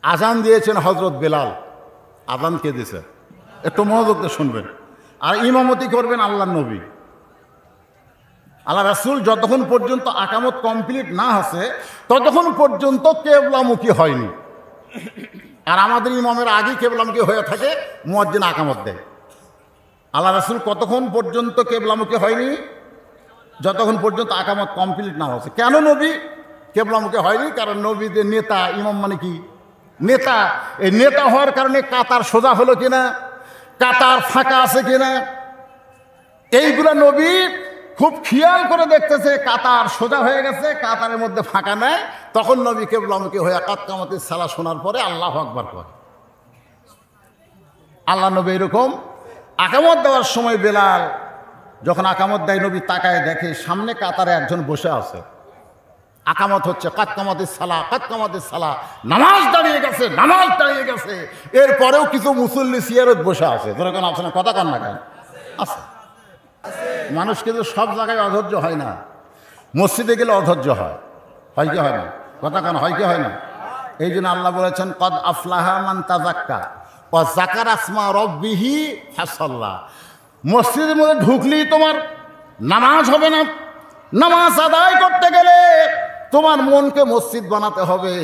আজান দিয়েছেন হজরত বেলাল। আজান কে দিয়েছে? একটু মনোযোগ দিয়ে শুনবেন। আর ইমামতি করবেন আল্লাহ নবী। আল্লাহ রাসূল যতক্ষণ পর্যন্ত আকামত কমপ্লিট না আছে ততক্ষণ পর্যন্ত কেবলামুখী হয়নি। আর আমাদের ইমামের আগে কেবলামুখী হয়ে থাকে, মুয়াজ্জিন আকামত দেয়। আল্লাহ রাসূল কতক্ষণ পর্যন্ত কেবলামুখী হয়নি? যতক্ষণ পর্যন্ত আকামত কমপ্লিট না হচ্ছে। কেন নবী কেবলামুখী হয়নি? কারণ নবীদের নেতা, ইমাম মানে কি নেতা। এই নেতা হওয়ার কারণে কাতার সোজা হলো কিনা, কাতার ফাঁকা আছে কিনা, এইগুলা নবী খুব খেয়াল করে দেখতেছে। কাতার সোজা হয়ে গেছে, কাতারের মধ্যে ফাঁকা নেই, তখন নবী কেবলামুখী হয়ে কাত কামাতির সালাহ শোনার পরে আল্লাহু আকবার করে। আল্লাহ নবী এরকম আকামত দেওয়ার সময় বেলাল যখন আকামত দেয়, নবী তাকায় দেখে সামনে কাতারে একজন বসে আছে। আকামত হচ্ছে কাত কামাতির সালাহ, কাত কামাতির সালাহ, নামাজ দাঁড়িয়ে গেছে, নামাজ দাঁড়িয়ে গেছে। এরপরেও কিছু মুসল্লি সিয়ারত বসে আছে। যেরকম আছে না, কথা কন না কেন? আছে। মানুষ কিন্তু সব জায়গায় অধৈর্য হয় না। মসজিদে গেলে অধৈর্য হয়, হয় কি হয় না? কথা কেন হয় কি হয় না? এই জন্য আল্লাহ বলেছেন কদ আফলাহা মান তাযাক্কা ওয়া যাকারা আসমা রাব্বিহি ফাসাল্লা। মসজিদের মধ্যে ঢুকলেই তোমার নামাজ হবে না। নামাজ আদায় করতে গেলে তোমার মনকে মসজিদ বানাতে হবে।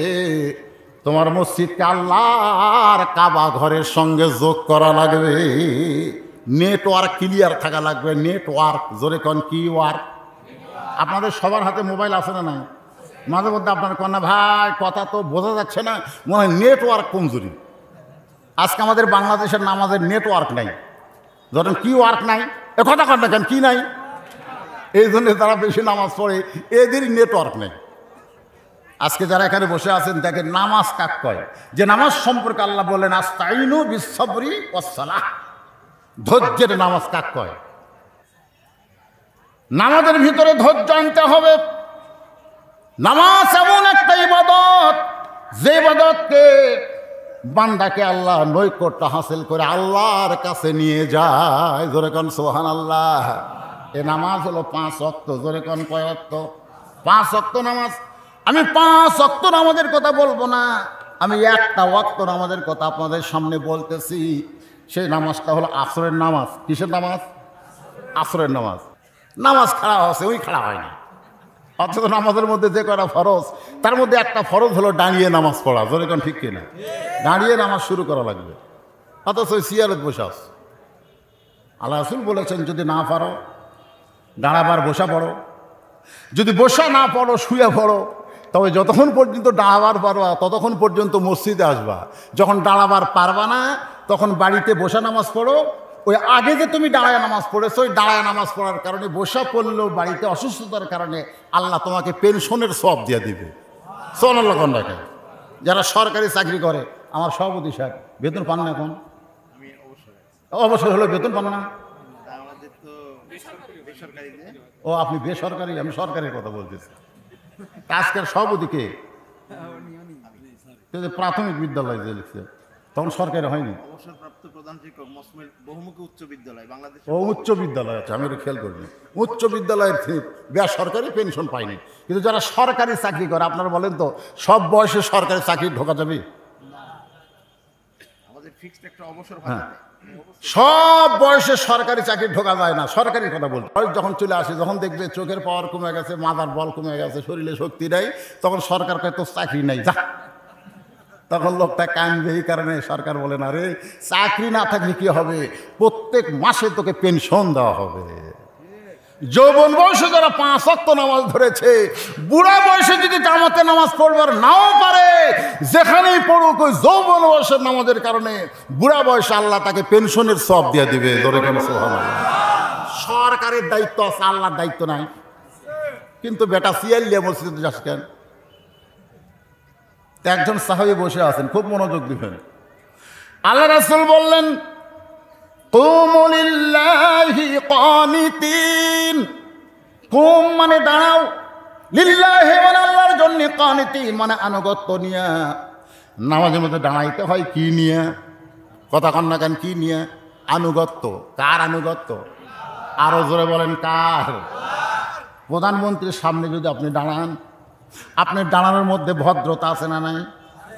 তোমার মসজিদকে আল্লাহর কাবা ঘরের সঙ্গে যোগ করা লাগবে। নেটওয়ার্ক ক্লিয়ার থাকা লাগবে। নেটওয়ার্ক, জোরে কন কি ওয়ার্ক? আপনাদের সবার হাতে মোবাইল আছে না নাই? মাঝে মধ্যে আপনার কন্যা ভাই কথা তো বোঝা যাচ্ছে না, মনে হয় নেটওয়ার্ক কমজোরি। আজকে আমাদের বাংলাদেশের নামাজের নেটওয়ার্ক নাই। ধরেন কি ওয়ার্ক নাই, এ কথা কন না কেন? কি নাই? এই জন্য তারা বেশি নামাজ পড়ে, এদের নেটওয়ার্ক নেই। আজকে যারা এখানে বসে আছেন দেখেন নামাজ কাক কয়, যে নামাজ সম্পর্কে আল্লাহ বলেন আস্তাইনু বিসসবরি ওয়াসসালাহ। ধৈর্যের নামাজ কাক কয়? নামাজের ভিতরে ধৈর্য আনতে হবে। নামাজ এমন একটা ইবাদত, যে ইবাদতকে বান্দাকে আল্লাহ নৈকট্য হাসিল করে আল্লাহর কাছে নিয়ে যায়। জোরে কোন সুবহানাল্লাহ। এ নামাজ হলো 5 ওয়াক্ত। জোরে কোন কয় ওয়াক্ত? 5 ওয়াক্ত নামাজ। আমি 5 ওয়াক্ত নামাজের কথা বলবো না, আমি একটা ওয়াক্ত নামাজের কথা আপনাদের সামনে বলতেছি। সেই নামাজটা হলো আসরের নামাজ। কিসের নামাজ? আসরের নামাজ। নামাজ খাড়া হচ্ছে, ওই খাড়া হয় না। অথচ নামাজের মধ্যে যে কটা ফরজ, তার মধ্যে একটা ফরজ হলো দাঁড়িয়ে নামাজ পড়া। জোরে কোন ঠিক কিনা? দাঁড়িয়ে নামাজ শুরু করা লাগবে, অথচ ওই সিয়ারত বসে আছে। আল্লাহ রাসূল বলেছেন যদি না পারো দাঁড়াবার বসা পড়ো, যদি বসা না পড়ো শুয়ে পড়ো। তবে যতক্ষণ পর্যন্ত দাঁড়াবার পারবা ততক্ষণ পর্যন্ত মসজিদে আসবা। যখন দাঁড়াবার পারবা না তখন বাড়িতে বসা নামাজ পড়ো। ওই আগে যে তুমি দাঁড়ায় নামাজ পড়েছো, ওই দাঁড়ায় নামাজ পড়ার কারণে বসা পড়লেও বাড়িতে অসুস্থতার কারণে আল্লাহ তোমাকে পেনশনের সওয়াব দিয়ে দিবে। সুবহানাল্লাহ কোন রাখে? যারা সরকারি চাকরি করে, আমার সভাপতি সাহেব বেতন পান না এখন? অবসর হলো বেতন পান না? ও আপনি বেসরকারি, আমি সরকারের কথা বলতেছি। আজকের সভাপতিকে প্রাথমিক বিদ্যালয় যে লিখছে তখন সরকারি হয়নি, অবসরপ্রাপ্ত প্রধান শিক্ষক বহুমুখী উচ্চ বিদ্যালয় বাংলাদেশ। ও উচ্চ বিদ্যালয় আছে, আমি এটা খেয়াল করিনি। উচ্চ বিদ্যালয়ের বেসরকারি পেনশন পাইনি। কিন্তু যারা সরকারি চাকরি করে, আপনারা বলেন তো সব বয়সে সরকারি চাকরি ঢোকা যাবে? আমাদের ফিক্সড একটা অবসর ভাতা। সব বয়সে সরকারি চাকরি ঢোকা যায় না। সরকারি কথা বলতে বয়স যখন চলে আসে, যখন দেখবে চোখের পাওয়ার কমে গেছে, মাথার বল কমে গেছে, শরীরে শক্তি নেই, তখন সরকার কয় তো চাকরি নেই, যা। তখন লোকটা কাঁদবে। এই কারণে সরকার বলে না রে, চাকরি না থাকলে কি হবে, প্রত্যেক মাসে তোকে পেনশন দেওয়া হবে। যৌবন বয়সে যারা 5 ওয়াক্ত নামাজ ধরেছে, বুড়া বয়সে যদি জামাতে নামাজ পড়বার নাও পারে, যেখানেই পড়ুক ওই যৌবন বয়সের নামাজের কারণে বুড়া বয়সে আল্লাহ তাকে পেনশনের সওয়াব দিয়ে দিবে। ধরে কেন? সুবহানাল্লাহ। সরকারের দায়িত্ব আছে, আল্লাহর দায়িত্ব নাই। কিন্তু বেটা সিয়ালিয়া মসজিদে যাস কেন? একজন সাহাবী বসে আছেন, খুব মনোযোগ দিবেন। আল্লাহ রাসূল বললেন কুমু লিল্লাহি কানিতিন। কুম মানে দাঁড়াও, লিল্লাহি মানে আল্লাহর জন্য, কানিতিন মানে আনুগত্য নিয়ে। নামাজের মধ্যে দাঁড়াইতে হয় কি নিয়ে? কথা কন না কেন? কি নিয়ে? আনুগত্য। কার আনুগত্য? আরো জোরে বলেন কার? প্রধানমন্ত্রীর সামনে যদি আপনি দাঁড়ান, আপনার দাঁড়ানোর মধ্যে ভদ্রতা আছে না নাই?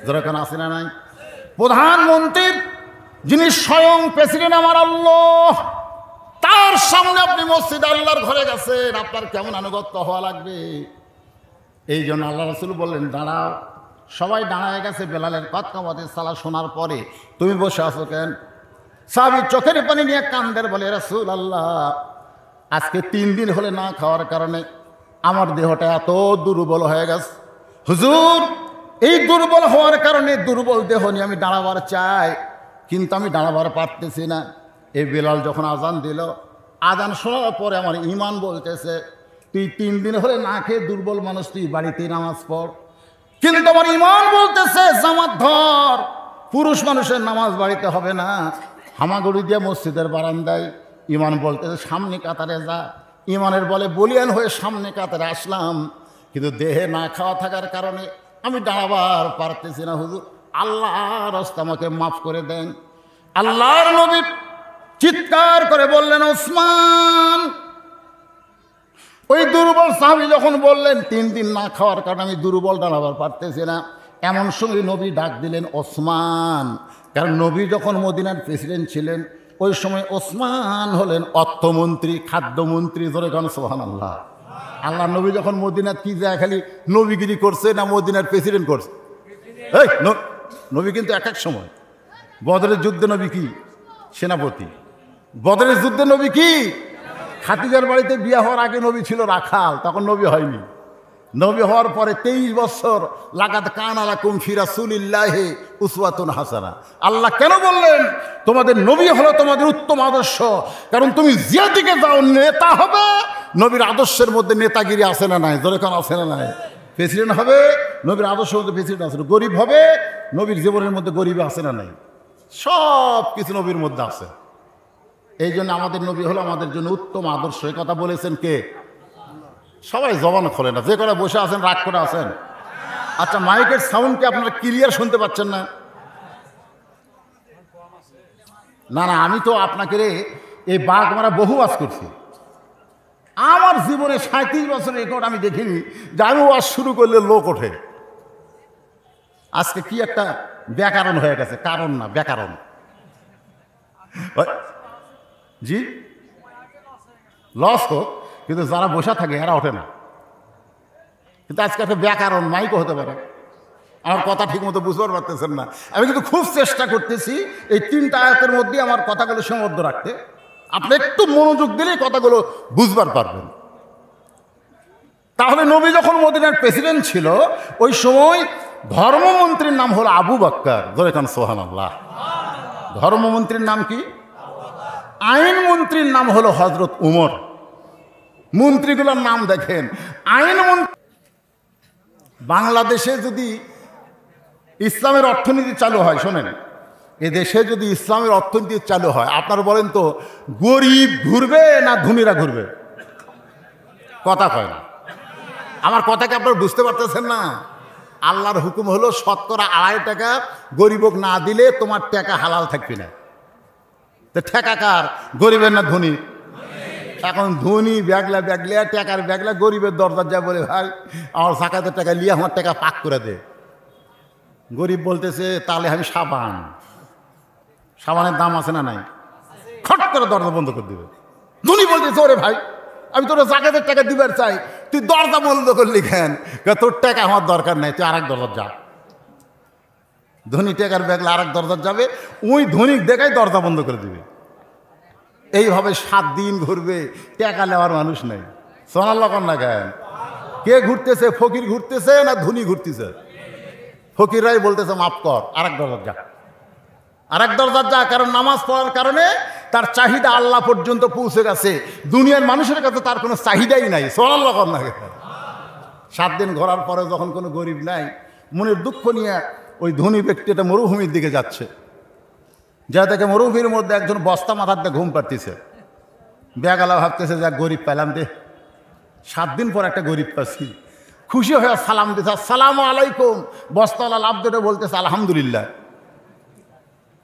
যেরকম আছে না নাই? প্রধানমন্ত্রীর যিনি স্বয়ং প্রেসিডেন্ট আমার আল্লাহ, তার সামনে আপনি মসজিদ আল্লাহর ঘরে গেছেন, আপনার কেমন আনুগত্য হওয়া লাগবে? এই জন্য আল্লাহ রাসূল বললেন দাঁড়াও। সবাই দাঁড়ায় গেছে বেলালের কতকামতের সালাত শোনার পরে, তুমি বসে আছো কেন? সাহাবী চোখের পানি নিয়ে কান্দের, বলে রাসূলুল্লাহ, আজকে 3 দিন হলে না খাওয়ার কারণে আমার দেহটা এত দুর্বল হয়ে গেছে। হুজুর, এই দুর্বল হওয়ার কারণে দুর্বল দেহ নিয়ে আমি দাঁড়াবার চাই, কিন্তু আমি দাঁড়াবার পারতেছি না। এই বেলাল যখন আজান দিল, আজান শোনার পরে আমার ঈমান বলতেছে তুই 3 দিন হলে না খেয়ে দুর্বল মানুষ, তুই বাড়িতেই নামাজ পড়। কিন্তু আমার ঈমান বলতেছে জামাত ধর, পুরুষ মানুষের নামাজ বাড়িতে হবে না, হামাগুড়ি দিয়ে মসজিদের বারান্দায়। ঈমান বলতেছে সামনে কাতারে যা। ঈমানের বলে বলিয়ান হয়ে সামনে কাতারে আসলাম, কিন্তু দেহে না খাওয়া থাকার কারণে আমি দাঁড়াবার পারতেছি না। হুজুর, আল্লাহর রাস্তা আমাকে মাফ করে দেন। আল্লাহর নবী চিৎকার করে বললেন ওসমান। ওই দুর্বল সাহাবী যখন বললেন 3 দিন না খাওয়ার কারণে আমি দুর্বল, দাঁড়াবার পারতেছি না, এমন সময় নবী ডাক দিলেন ওসমান। কারণ নবী যখন মদিনার প্রেসিডেন্ট ছিলেন, ওই সময় ওসমান হলেন অর্থমন্ত্রী, খাদ্যমন্ত্রী। ধরে গান সুবহানাল্লাহ। আল্লাহ নবী যখন মদিনার কি যায় খালি নবীগিরি করছে না মদিনার প্রেসিডেন্ট করছে? এই নবী কিন্তু এক এক সময়, বদরের যুদ্ধে নবী কি সেনাপতি, বদরের যুদ্ধে নবী কি খাদিজার বাড়িতে বিয়ে হওয়ার আগে নবী ছিল রাখাল, তখন নবী হয়নি। নবী হওয়ার পরে 23 বছর লাকাদ কানা লাকুম ফি রাসূলিল্লাহি উসওয়াতুন হাসানা। আল্লাহ কেন বললেন তোমাদের নবী হলো তোমাদের উত্তম আদর্শ? কারণ তুমি যে দিকে যাও নেতা হবে। নবীর আদর্শের মধ্যে নেতাগিরি আছে না নাই? জোরে কোন আছে না নাই? প্রেসিডেন্ট হবে, নবীর আদর্শের মধ্যে প্রেসিডেন্ট আছে। গরিব হবে, নবীর জীবনের মধ্যে গরিব আছে না নাই? সব কিছু নবীর মধ্যে আছে। এই জন্য আমাদের নবী হলো আমাদের জন্য উত্তম আদর্শ। এই কথা বলেছেন কে? সবাই জবান খোলে না, যে কটা বসে আছেন রাগ করে আছেন। আচ্ছা, মাইকের সাউন্ড কি আপনারা ক্লিয়ার শুনতে পাচ্ছেন না? না না, আমি তো আপনাকে এই বাঘ মারা বহু ওয়াজ করছি। আমার জীবনে 37 বছর রেকর্ড আমি দেখিনি যে আমি ওয়াজ শুরু করলে লোক ওঠে। আজকে কি একটা ব্যাকরণ হয়ে গেছে, কারণ না ব্যাকরণ। জি, লস হোক, কিন্তু যারা বসা থাকে এরা ওঠে না। কিন্তু আজকে একটা ব্যাকরণ মাইকও হতে পারে। আমার কথা ঠিক মতো বুঝতে পারতেছেন না। আমি কিন্তু খুব চেষ্টা করতেছি এই 3টা আয়াতের মধ্যে আমার কথাগুলো সীমাবদ্ধ রাখতে। আপনি একটু মনোযোগ দিলেই কথাগুলো বুঝবার পারবেন। তাহলে নবী যখন মদিনার প্রেসিডেন্ট ছিল, ওই সময় ধর্মমন্ত্রীর নাম হলো আবু বকর। ধরে কান সুবহানাল্লাহ। ধর্মমন্ত্রীর নাম কি? আইন মন্ত্রীর নাম হলো হযরত উমর। মন্ত্রীগুলোর নাম দেখেন। আইন মন্ত্রী। বাংলাদেশে যদি ইসলামের অর্থনীতি চালু হয়, শোনেন, এ দেশে যদি ইসলামের অর্থনীতি চালু হয়, আপনারা বলেন তো গরিব ঘুরবে না ধনীরা ঘুরবে? কথা কয় না। আমার কথাকে আপনারা বুঝতে পারতেছেন না? আল্লাহর হুকুম হলো শতকরা 2.5 টাকা গরিবক না দিলে তোমার টাকা হালাল থাকবে না। তো ঠেকা কার? গরিবের না ধনী? এখন ধনী ব্যাগলা ব্যাগলিয়া টাকার ব্যাগলা গরিবের দরজা যায়, বলে ভাই আমার জাকাতের টাকা নিয়ে আমার টাকা পাক করে দে। গরিব বলতেছে তাহলে আমি সাবানের দাম আছে না নাই? খট করে দরজা বন্ধ করে দেবে। ধনী বলতেছে ওরে ভাই আমি তোর জাকাতের টাকা দিবার চাই, তুই দরজা বন্ধ করলি কেন? তোর টাকা আমার দরকার নাই, তুই আরেক দরজা যা। ধনী টাকার ব্যাগলা আরেক দরজা যাবে, ওই ধনিক দেখাই দরজা বন্ধ করে দিবে। এইভাবে 7 দিন ঘুরবে, টাকা নেওয়ার মানুষ নেই। সোনাল্লা কন্যা কেন? কে ঘুরতেছে? ফকির ঘুরতেছে না ধনী ঘুরতেছে? ফকিররাই বলতেছে মাফ কর, আরেক দরজা যা, আরেক দরজা যা। কারণ নামাজ পড়ার কারণে তার চাহিদা আল্লাহ পর্যন্ত পৌঁছে গেছে। দুনিয়ার মানুষের কাছে তার কোনো চাহিদাই নাই। সোনাল্লা কন্যা কেন? 7 দিন ঘোরার পরে যখন কোনো গরিব নাই, মনের দুঃখ নিয়ে ওই ধনী ব্যক্তিটা মরুভূমির দিকে যাচ্ছে। যা দেখে মরুভূমির মধ্যে একজন বস্তা মাথার দিয়ে ঘুম পাড়তেছে। ব্যাগালা ভাবতেছে যা গরিব পেলাম দে। 7 দিন পর একটা গরিব পাচ্ছি, খুশি হয়ে সালাম দিতে, আসসালামু আলাইকুম। বস্তাওয়ালা লাভ দিতে বলতেছে আলহামদুলিল্লাহ।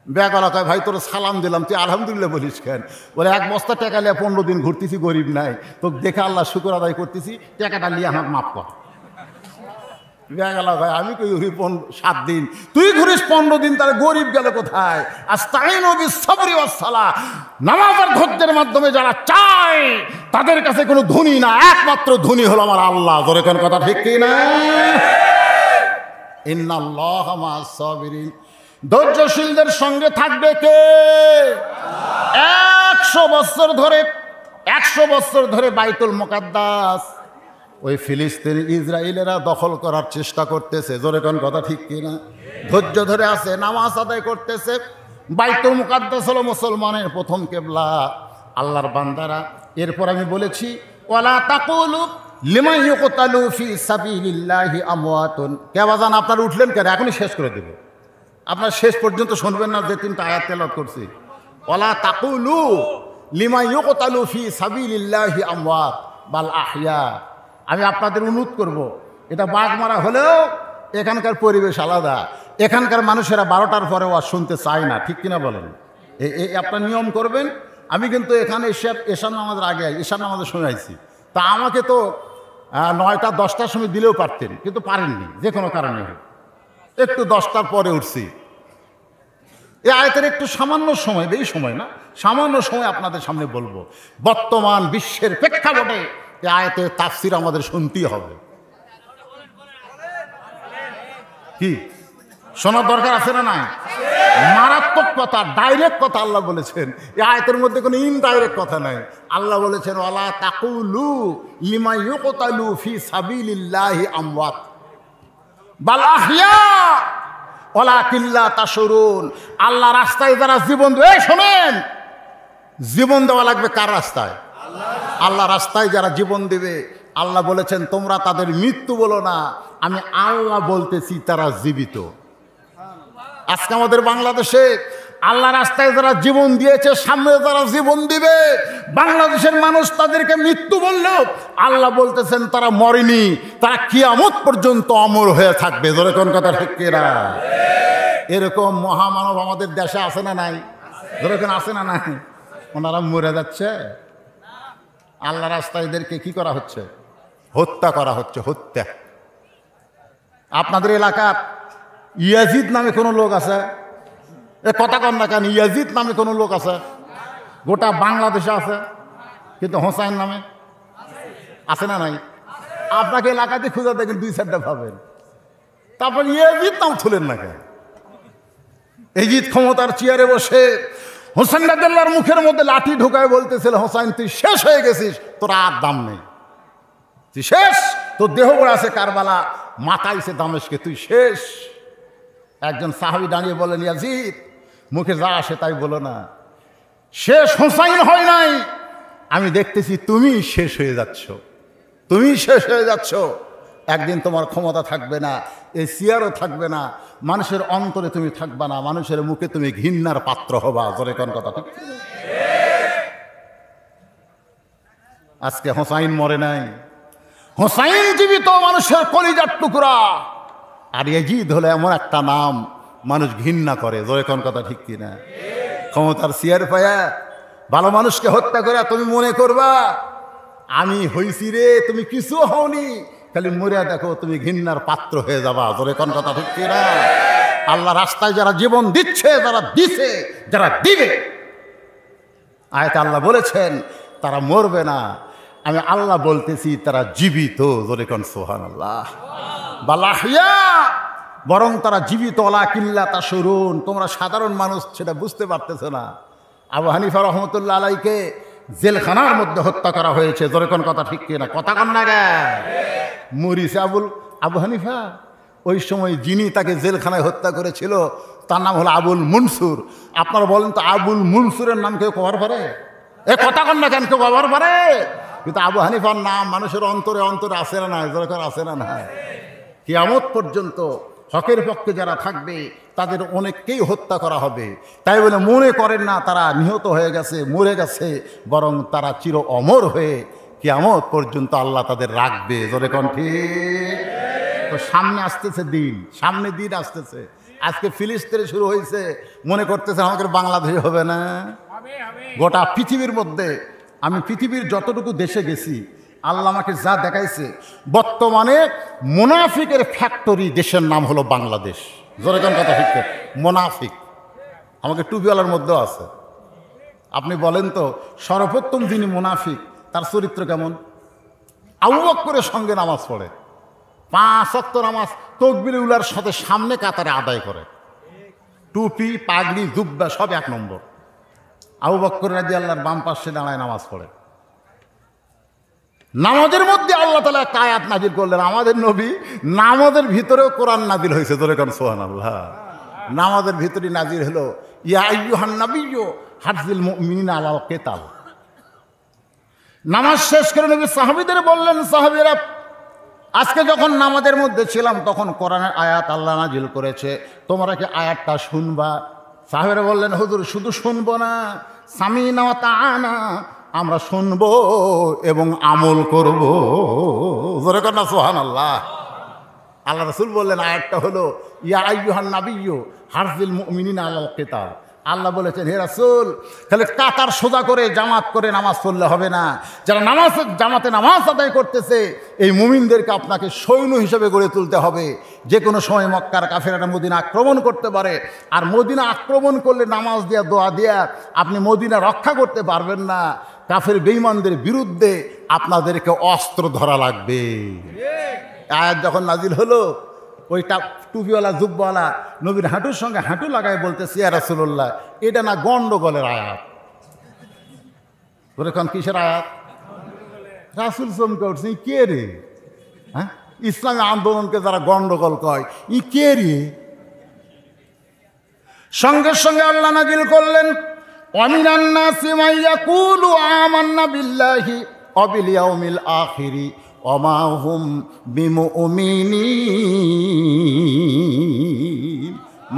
ব্যাগালা কয় ভাই তোর সালাম দিলাম, তুই আলহামদুলিল্লাহ বলিস কেন? বলে 1 বস্তা টাকা নিয়ে 15 দিন ঘুরতেছি, গরিব নাই, তো দেখে আল্লাহ শুকর আদায় করতেছি, টাকাটা নিয়ে আমাকে মাফ কর। গেল ভাই, আমি কই ঘুরি 7 দিন, তুই ঘুরিস 15 দিন, তাহলে গরিব গেল কোথায়? আস্তাইনু বিস-সাবরি ওয়াস-সালাহ, নামাজ আর ধৈর্যের মাধ্যমে যারা চায় তাদের কাছে কোনো ধনী না, একমাত্র ধনী হলো আমার আল্লাহ। জোরে কোন কথা ঠিক কি না? ইন্নাল্লাহা মা'আস-সাবিরিন, ধৈর্যশীলদের সঙ্গে থাকবে কে? 100 বছর ধরে বাইতুল মুকাদ্দাস ওই ফিলিস্তিন ইসরায়েলেরা দখল করার চেষ্টা করতেছে। জোরে কোন কথা ঠিক কিনা? ধৈর্য ধরে আছে, নামাজ আদায় করতেছে। বাইতুল মুকাদ্দাস হলো মুসলমানের প্রথম কিবলা, আল্লাহর বান্দারা। এরপর আমি বলেছি ওয়ালা তাকুলু লিমান ইউকতালু ফি সাবিলিল্লাহি আমওয়াতুন। কে বাজান আপনারা উঠলেন কেন? এখনই শেষ করে দেব, আপনার শেষ পর্যন্ত শুনবেন না যে 3টা আয়াত তেলাওয়াত করছি। ওয়ালা তাকুলু লিমান ইউকতালু ফি সাবিলিল্লাহি আমওয়াত বাল আহইয়া। আমি আপনাদের অনুরোধ করব, এটা বাগমারা হলেও এখানকার পরিবেশ আলাদা, এখানকার মানুষেরা 12টার পরে ওয়াজ শুনতে চায় না, ঠিক কিনা বলেন? এই আপনার নিয়ম করবেন। আমি কিন্তু এখানে এশার নামাজের আগে এশার নামাজে শোনাইছি, তা আমাকে তো 9টা 10টার সময় দিলেও পারতেন, কিন্তু পারেননি, যে কোনো কারণে একটু 10টার পরে উঠছি। এই আয়াতের একটু সামান্য সময়, বেশি সময় না, সামান্য সময় আপনাদের সামনে বলবো। বর্তমান বিশ্বের প্রেক্ষাপটে এই আয়াতের তাফসীর আমাদের শুনতেই হবে। কি শোনার দরকার আছে না? নাই? মারাত্মক কথা, ডাইরেক্ট কথা আল্লাহ বলেছেন। এই আয়াতের মধ্যে কোনো ইনডাইরেক্ট কথা নাই। আল্লাহ বলেছেন ওয়ালা তাকুলু লিমা ইউকতালু ফি সাবিলিল্লাহি আমওয়াত বাল আহইয়া ওয়ালাকিন লা তাশউরুন। আল্লাহ রাস্তায় যারা জীবন দেবে, শোনেন, জীবন দেওয়া লাগবে কার রাস্তায়? আল্লাহ রাস্তায় যারা জীবন দেবে, আল্লাহ বলেছেন তোমরা তাদের মৃত্যু বলো না, আমি আল্লাহ বলতেছি তারা জীবিত। আজকে আমাদের বাংলাদেশে আল্লাহ রাস্তায় যারা জীবন দিয়েছে, সামনে যারা জীবন দিবে, বাংলাদেশের মানুষ তাদেরকে মৃত্যু বললেও আল্লাহ বলতেছেন তারা মরেনি, তারা কিয়ামত পর্যন্ত অমর হয়ে থাকবে। জোরে কোন কথা ঠিক কিনা? এরকম মহামানব আমাদের দেশে আছে না নাই? জোরে কোন আছে না নাই? ওনারা মরে যাচ্ছে, আল্লাহ রাস্তায় এদেরকে কি করা হচ্ছে? হত্যা করা হচ্ছে, হত্যা। আপনাদের এলাকার ইয়াজিদ নামে কোনো লোক আছে? এ কথা কন না কেন? ইয়াজিদ নামে কোনো লোক আছে? গোটা বাংলাদেশে আছে, কিন্তু হোসাইন নামে আছে না নাই? আপনাকে এলাকাতে খুঁজে দেখেন 2-4টা পাবেন, তারপর ইয়াজিদ নাম তুলেন না কেন? ইয়াজিদ ক্ষমতার চেয়ারে বসে হোসেন রাদিয়াল্লাহর মুখের মধ্যে লাঠি ঢোকায় বলতেছিল, হোসাইন তুই শেষ হয়ে গেছিস, তোর আর দাম নেই, তুই শেষ, তোর দেহ পড়ে আছে কারবালা, মাথাইছে দামেশকে, তুই শেষ। একজন সাহাবী দাঁড়িয়ে বলেন, ইয়াজিদ মুখে যা আসে তাই বলো না, শেষ হোসাইন হয় নাই, আমি দেখতেছি তুমি শেষ হয়ে যাচ্ছ, তুমি শেষ হয়ে যাচ্ছ। একদিন তোমার ক্ষমতা থাকবে না, এই চেয়ারও থাকবে না, মানুষের অন্তরে তুমি থাকবে না, মানুষের মুখে তুমি ঘৃণার পাত্র হবা। জোরে কোন কথা ঠিক? আজকে হোসাইন মরে নাই, হোসাইন জীবিত, মানুষের কলিজার টুকরা। আর ইয়াজিদ হলো এমন একটা নাম মানুষ ঘৃণা করে। জোরে কোন কথা ঠিক কিনা? ক্ষমতার চেয়ার পায়া ভালো মানুষকে হত্যা করে তুমি মনে করবা আমি হইছি রে, তুমি কিছু হওনি, খালি মরিয়া দেখো তুমি ঘৃণার পাত্র হয়ে যাবা। জোরে কোন কথা ঠিক কিনা? আল্লাহ রাস্তায় যারা জীবন দিচ্ছে, যারা দিছে, যারা দিবে, আয়াতে আল্লাহ বলেছেন তারা মরবে না, আমি আল্লাহ বলতেছি তারা জীবিত। জোরে কোন সুবহানাল্লাহ। বালাহিয়া, বরং তারা জীবিত। ওয়ালাকিন লা তাশউরুন, তোমরা সাধারণ মানুষ সেটা বুঝতে পারতেছো না। আবু হানিফা রহমতুল্লাহ আলাইকে জেলখানার মধ্যে হত্যা করা হয়েছে। জোরে কোন কথা ঠিক কিনা? কথা কন না গে? মরিছে আবু হানিফা। ওই সময় যিনি তাকে জেলখানায় হত্যা করেছিল তার নাম হলো আবুল মনসুর। আপনারা বলেন তো, আবুল মনসুরের নাম কেউ কভার পারে? এ কথা কন না কেন? কেউ কভার পারে? কিন্তু আবু হানিফার নাম মানুষের অন্তরে অন্তরে আসে না, জোরে কোন আসে না? কিয়ামত পর্যন্ত হকের পক্ষে যারা থাকবে তাদের অনেককেই হত্যা করা হবে। তাই বলে মনে করেন না তারা নিহত হয়ে গেছে, মরে গেছে, বরং তারা চির অমর হয়ে কিয়ামত পর্যন্ত আল্লাহ তাদের রাখবে। জোরে কোন ঠিক? তো সামনে আসতেছে দিন, সামনে দিন আসতেছে। আজকে ফিলিস্তিনে শুরু হয়েছে, মনে করতেছে আমাদের বাংলাদেশে হবে না। গোটা পৃথিবীর মধ্যে আমি পৃথিবীর যতটুকু দেশে গেছি, আল্লাহ আমাকে যা দেখাইছে, বর্তমানে মুনাফিকের ফ্যাক্টরি দেশের নাম হলো বাংলাদেশ। জোরে কোন কথা ঠিক? মুনাফিক আমাকে টুপিওয়ালার মধ্যেও আছে। আপনি বলেন তো, সর্বোত্তম যিনি মুনাফিক তার চরিত্র কেমন? আবু বকরের সঙ্গে নামাজ পড়ে, 5 ওয়াক্ত নামাজ তাকবীরে উলার সাথে সামনে কাতারে আদায় করে, টুপি পাগড়ি জুব্বা সব 1 নম্বর। আবু বকর রাদিয়াল্লাহর বাম পাশে দাঁড়ায় নামাজ পড়ে। নামাজের মধ্যে আল্লাহ তাআলা একটা আয়াত নাজিল করলেন। আমাদের নবী নামাজের ভিতরেও কোরআন নাজিল হয়েছে। ধরে কোন সুবহানাল্লাহ। নামাজের ভিতরে নাজিল হলো ইয়া আইয়ুহান নাবিয়্যু হাফিজুল মুমিনিনা আলাল কিতাল। নামাজ শেষ করে নবী সাহাবীদের বললেন, সাহাবীরা আজকে যখন নামাজের মধ্যে ছিলাম তখন কোরআনের আয়াত আল্লাহ নাজিল করেছে, তোমরা কি আয়াতটা শুনবা? সাহাবীরা বললেন, হুজুর শুধু শুনবো না, সামিনা ওয়া তাআনা, আমরা শুনবো এবং আমল করব। জোরে কর না সুবহানাল্লাহ। আল্লাহ রাসূল বললেন আয়াতটা হলো ইয়া আইয়ুহান নাবিয়্যু হাফিজুল মুমিনিনা আলাল কিতাল। আল্লাহ বলেছেন, হে রাসূল, তাহলে কাতার সোজা করে জামাত করে নামাজ পড়লে হবে না। যারা জামাতে নামাজ আদায় করতেছে এই মুমিনদেরকে আপনাকে সৈন্য হিসেবে গড়ে তুলতে হবে। যে কোনো সময় মক্কার কাফেররা মদিনা আক্রমণ করতে পারে, আর মদিনা আক্রমণ করলে নামাজ দিয়া দোয়া দিয়া আপনি মদিনা রক্ষা করতে পারবেন না। কাফের বেঈমানদের বিরুদ্ধে আপনাদেরকে অস্ত্র ধরা লাগবে। আয়াত যখন নাজিল হলো, ওইটা টুপিওয়ালা জুব্বাওয়ালা নবীর হাঁটুর সঙ্গে হাঁটু লাগায় বলতেছে, ইয়া রাসূলুল্লাহ, এটা না গন্ডগোলের আয়াত। বলে কোন কিসের আয়াত? রাসূল চমকে উঠছে, কে রে? হ্যাঁ, ইসলামী আন্দোলনকে যারা গন্ডগোল কয়, ই কে রে? সঙ্গে সঙ্গে আল্লাহ নাজিল করলেন, ওয়ামিনান নাসি মান ইয়াকুলু আমান্না বিল্লাহি ওয়া বিল ইয়াউমিল আখিরি ওমা হুম বিমুমিনিন।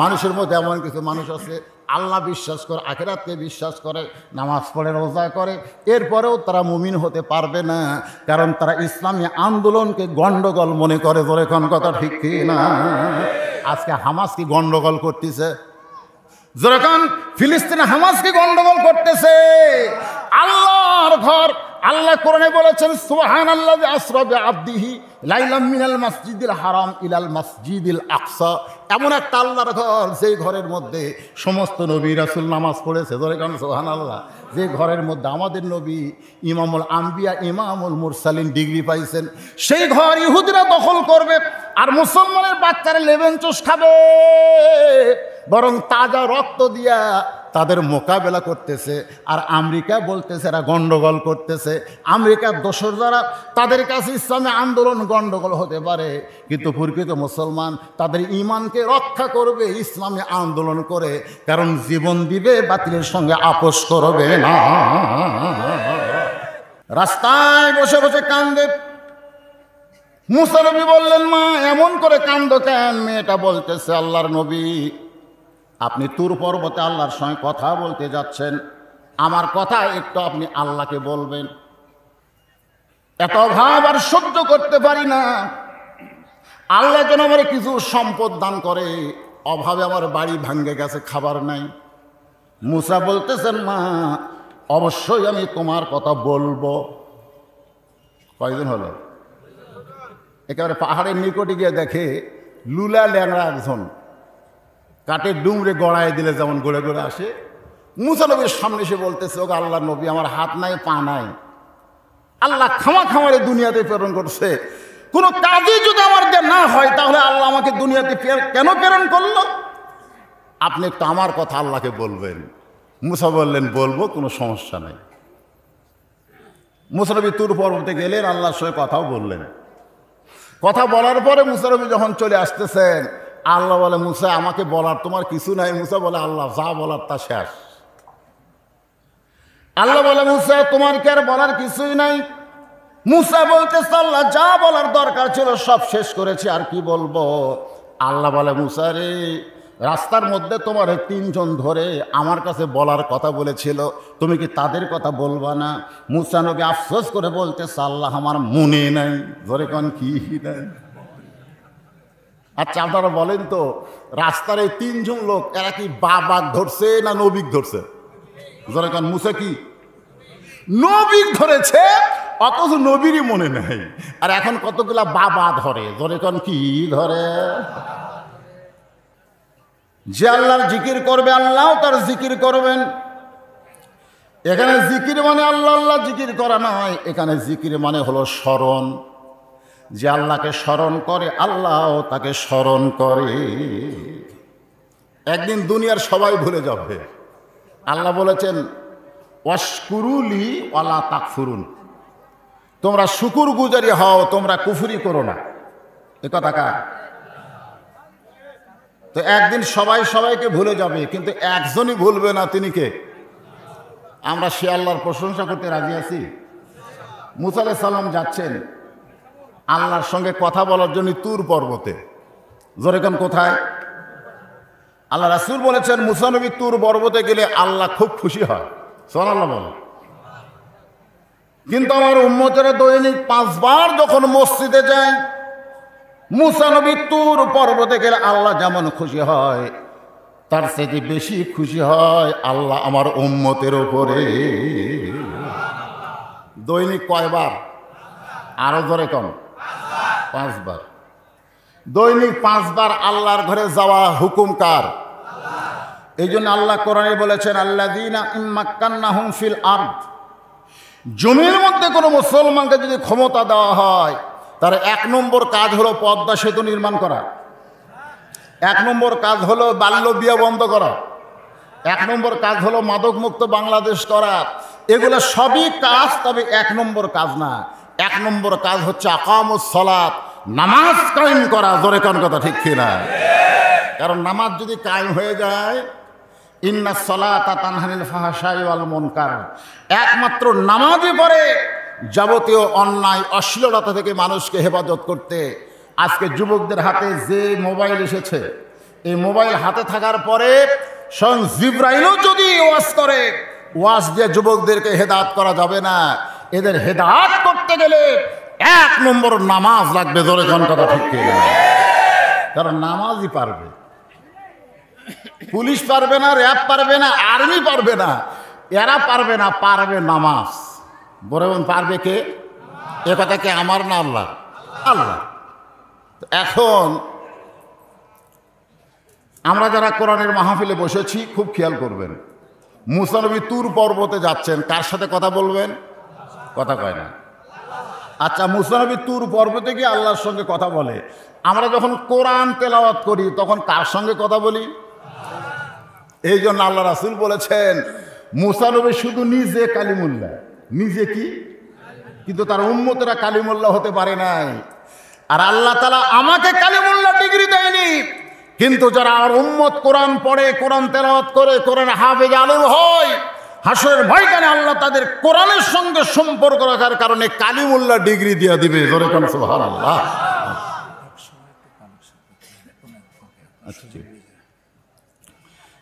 মানুষের মধ্যে এমন কিছু মানুষ আছে আল্লাহ বিশ্বাস করে, আখিরাতকে বিশ্বাস করে, নামাজ পড়ে, রোজা করে, এরপরেও তারা মুমিন হতে পারবে না, কারণ তারা ইসলামী আন্দোলনকে গন্ডগোল মনে করে। ধরে কোন কথা ঠিক কি না? আজকে হামাস কি গন্ডগোল করতেছে? যখন ফিলিস্তিনে হামাস কি গন্ডগোল করতেছে? আল্লাহর ঘর, আল্লাহ কোরআনে বলেছেন, সুবহানাল্লাযী আসরা বিআবদিহি লাইলাম মিনাল মাসজিদিল হারাম ইলাল মাসজিদিল আকসা। এমন একটা আল্লাহর ঘর, যেই ঘরের মধ্যে সমস্ত নবী রাসূল নামাজ পড়েছে। ধরে কেন সুবহানাল্লাহ। যে ঘরের মধ্যে আমাদের নবী ইমামুল আম্বিয়া ইমামুল মুরসালিন ডিগ্রি পাইছেন, সেই ঘর ইহুদিরা দখল করবে আর মুসলমানের বাচ্চারা লেবেন চুষ খাবে। বরং তাজা রক্ত দিয়া তাদের মোকাবেলা করতেছে। আর আমেরিকা বলতেছে এরা গন্ডগোল করতেছে। আমেরিকার দোসর যারা, তাদের কাছে ইসলামী আন্দোলন গন্ডগোল হতে পারে, কিন্তু প্রকৃত মুসলমান তাদের ঈমানকে রক্ষা করবে ইসলামী আন্দোলন করে, কারণ জীবন দিবে, বাতিলের সঙ্গে আপোষ করবে না। রাস্তায় বসে বসে কান্দে। মুসা নবী বললেন, মা এমন করে কান্দো কেন? মেয়েটা বলতেছে, আল্লাহর নবী, আপনি তুর পর্বতে আল্লাহর সঙ্গে কথা বলতে যাচ্ছেন, আমার কথা একটু আপনি আল্লাহকে বলবেন। এত অভাব আর সহ্য করতে পারি না, আল্লাহ যেন আমার কিছু সম্পদ দান করে। অভাবে আমার বাড়ি ভাঙ্গে গেছে, খাবার নাই। মুসা বলতেছেন, মা অবশ্যই আমি তোমার কথা বলবো। কয়দিন হলো? একেবারে পাহাড়ের নিকটে গিয়ে দেখে লুলা ল্যাংড়া একজন কাঠের ডুমরে গড়ায় দিলে যেমন গড়ে গড়ে আসে, মুসা নবীর সামনে এসে বলতেছে, ওগো আল্লাহর নবী, আমার হাত নাই পা নাই, আল্লাহ খামারে দুনিয়াতে প্রেরণ করছে, কোনো কাজই যদি আমার দিয়ে না হয় তাহলে আল্লাহ আমাকে দুনিয়াতে কেন প্রেরণ করলো? আপনি একটু আমার কথা আল্লাহকে বলবেন। মুসা বললেন, বলবো, কোনো সমস্যা নেই। মুসা নবী তুর পর্বতে গেলেন, আল্লাহর সঙ্গে কথাও বললেন। কথা বলার পরে মুসা নবী যখন চলে আসতেছেন, আল্লাহ বলে, মুসা আমাকে বলার তোমার কিছু নাই? মুসা বলে, আল্লাহ যা বলার তা শেষ। আল্লাহ বলে, মুসা তোমার কি আর বলার কিছুই নাই? মুসা বলতেছে, আল্লাহ যা বলার দরকার ছিল সব শেষ করেছি, আর কি বলবো? আল্লাহ বলে, মুসা রে, রাস্তার মধ্যে তোমার 3 জন ধরে আমার কাছে বলার কথা বলেছিল, তুমি কি তাদের কথা বলবা না? মুসা নবী আফসোস করে বলতেছে, আল্লাহ আমার মনে নাই। ধরে কোন কি নাই? আচ্ছা আপনারা বলেন তো, রাস্তার এই 3 জন লোক, এরা কি বাঘ ধরছে না নবিক ধরছে? ধরে কোন মুসা কি নবিক ধরেছে, অথচ নবীরই মনে নেই। আর এখন কতগুলা বাবা ধরে ধরে কোন কি ধরে, যে আল্লাহর জিকির করবে আল্লাহ তার জিকির করবেন। এখানে জিকির মানে আল্লাহ আল্লাহ জিকির করা নয়, এখানে জিকির মানে হলো স্মরণ। যে আল্লাহকে স্মরণ করে আল্লাহ তাকে স্মরণ করে। একদিন দুনিয়ার সবাই ভুলে যাবে। আল্লাহ বলেছেন ওয়াশকুরুলি ওয়ালা তাকফুরুন, তোমরা শুকুর গুজারি হও, তোমরা কুফরি করো না। এ কথা কার? তো একদিন সবাই সবাইকে ভুলে যাবে, কিন্তু একজনই ভুলবে না, তিনি কে? আমরা সে আল্লাহর প্রশংসা করতে রাজি আছি। মুসা আলাইহিস সালাম যাচ্ছেন আল্লাহর সঙ্গে কথা বলার জন্য তুর পর্বতে। জোরে কোন কোথায়? আল্লাহ রাসূল বলেছেন মুসা নবী তুর পর্বতে গেলে আল্লাহ খুব খুশি হয়। সুবহানাল্লাহ বলেন। কিন্তু আমার উম্মতেরা দৈনিক 5 বার যখন মসজিদে যায়, মুসা নবী তুর পর্বতে গেলে আল্লাহ যেমন খুশি হয় তার চেয়ে বেশি খুশি হয় আল্লাহ আমার উম্মতের উপরে। দৈনিক কয়বার? আরো ধরে কম, 5 বার। দৈনিক 5 বার আল্লাহর ঘরে যাওয়া হুকুম কার? এই জন্য আল্লাহ কোরআনে বলেছেন আল্লাযীনা ইম্মাক্কান্নাহুম ফিল আরদ, জমির মধ্যে কোনো মুসলমানকে যদি ক্ষমতা দেওয়া হয় তার 1 নম্বর কাজ হলো পদ্মা সেতু নির্মাণ করা, 1 নম্বর কাজ হলো বাল্য বিয়ে বন্ধ করা, 1 নম্বর কাজ হলো মাদক মুক্ত বাংলাদেশ করা। এগুলো সবই কাজ, তবে 1 নম্বর কাজ না। 1 নম্বর কাজ হচ্ছে আকামুস সালাত, নামাজ কায়েম করা। জোরে কোন কথা ঠিক কিনা? কারণ নামাজ যদি কায়েম হয়ে যায়, ইন্নাস সালাতা তানহা আনিল ফাহশাই ওয়াল মুনকার, একমাত্র নামাজই পড়ে যাবতীয় অন্যায় অশ্লীলতা থেকে মানুষকে হেফাজত করতে। আজকে যুবকদের হাতে যে মোবাইল এসেছে, এই মোবাইল হাতে থাকার পরে স্বয়ং জিবরাইলও যদি ওয়াজ করে, ওয়াজ দিয়ে যুবকদেরকে হেদায়েত করা যাবে না। এদের হেদায়েত করতে গেলে 1 নম্বর নামাজ লাগবে। জোরে কোন কথা ঠিক কিনা? কারণ নামাজই পারবে, পুলিশ পারবে না, র্যাব পারবে না, আর্মি পারবে না, এরা পারবে না, পারবে নামাজ। বরং পারবে কে? এ কথা কে? আমার না আল্লাহ? আল্লাহ। এখন আমরা যারা কোরআনের মাহফিলে বসেছি খুব খেয়াল করবেন, মুসা নবী তুর পর্বতে যাচ্ছেন, কার সাথে কথা বলবেন? কথা কয় না। আচ্ছা, মুসা নবী তুর পর্বতে গিয়ে আল্লাহর সঙ্গে কথা বলে। আমরা যখন কোরআন তেলাওয়াত করি তখন কার সঙ্গে কথা বলি? এই জন্য আল্লাহ রাসূল বলেছেন মুসা নবী শুধু নিজে কালিমুল্লাহ, নিজে কি, কিন্তু তার উম্মতেরা কালিমুল্লাহ হতে পারে নাই। আর আল্লাহ তাআলা আমাকে কালিমুল্লাহ ডিগ্রি দেয়নি, কিন্তু যারা আমার উম্মত কোরআন পড়ে, কোরআন তেলাওয়াত করে, কোরআন হাফেজ আলেম হয়, হাসরের ময়দানে আল্লাহ তাদের কোরআনের সঙ্গে সম্পর্ক রাখার কারণে কালিমুল্লাহ ডিগ্রি দিয়ে দিবে। জোরে কোন সুবহানাল্লাহ।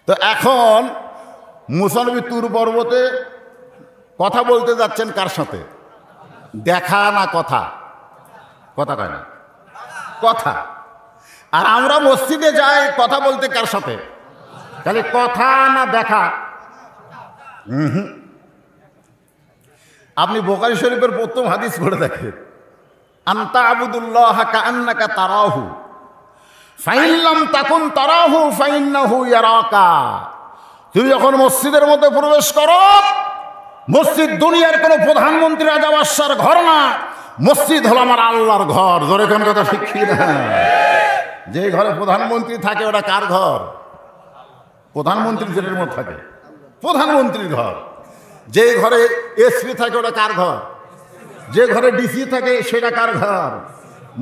তো এখন মুসা নবী তুর পর্বতে কথা বলতে যাচ্ছেন কার সাথে? দেখা না কথা? কথা কয় না, কথা। আর আমরা মসজিদে যাই কথা বলতে কার সাথে? তাহলে কথা না দেখা? আপনি বুখারী শরীফের প্রথম হাদিস পড়ে দেখেন, আনতা আবুদুল্লাহ কাআন্নাকা তারাহু ফাইন লাম তাকুন তারাহু ফাইন্নাহু ইয়ারাকা। তুমি যখন মসজিদের মধ্যে প্রবেশ করো, মসজিদ দুনিয়ার কোনো প্রধানমন্ত্রী রাজা বাদশার ঘর না, মসজিদ হলো আমার আল্লাহর ঘর। জোরে কোন কথা ঠিক কি না? যে ঘরে প্রধানমন্ত্রী থাকে ওটা কার ঘর? প্রধানমন্ত্রী জেলের মধ্যে থাকে, প্রধানমন্ত্রীর ঘর। যে ঘরে এসপি থাকে ওটা কার ঘর? যে ঘরে ডিসি থাকে সেটা কার ঘর?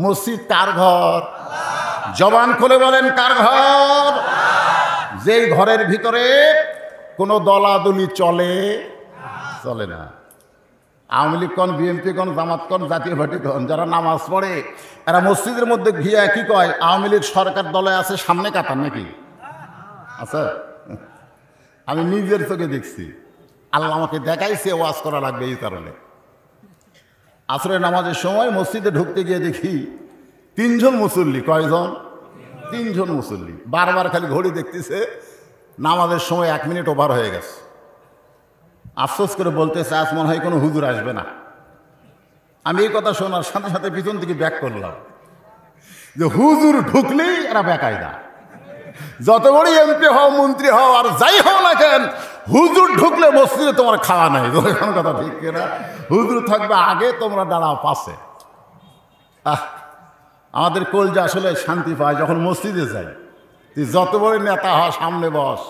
মসজিদ কার ঘর? জবান খুলে বলেন কার ঘর? যেই ঘরের ভিতরে কোনো দলাদলি চলে না। আওয়ামী লীগ কন, বিএনপি কন, জামাত কন, জাতীয় পার্টি কন, যারা নামাজ পড়ে এরা মসজিদের মধ্যে গিয়ে কি কয়? আওয়ামী লীগ সরকার দলে আছে, সামনে কাতার নাকি আচ্ছা, আমি নিজের চোখে দেখছি। আল্লাহ আমাকে দেখাইছে ওয়াজ করা লাগবে এই কারণে। আসরের নামাজের সময় মসজিদে ঢুকতে গিয়ে দেখি 3 জন মুসল্লি। কয়জন? 3 জন মুসল্লি। বারবার খালি ঘড়ি দেখতেছে, নামাজের সময় 1 মিনিট ওভার হয়ে গেছে। আফসোস করে বলতেছে আজ মনে হয় কোনো হুজুর আসবে না। আমি এই কথা শোনার সাথে সাথে পিছন থেকে ব্যাক করলাম যে হুজুর ঢুকলেই এরা বেকায়দা। যত বড় এমপি হও, মন্ত্রী হও, আর যাই হও না কেন, হুজুর ঢুকলে মসজিদে তোমার খাওয়া নাই। এখন কথা ঠিক কিনা? হুজুর থাকবে আগে, তোমরা দাঁড়াও পাশে। আমাদের কলজা আসলে শান্তি পায় যখন মসজিদে যাই। তুই যত বড় নেতা হ, সামনে বস,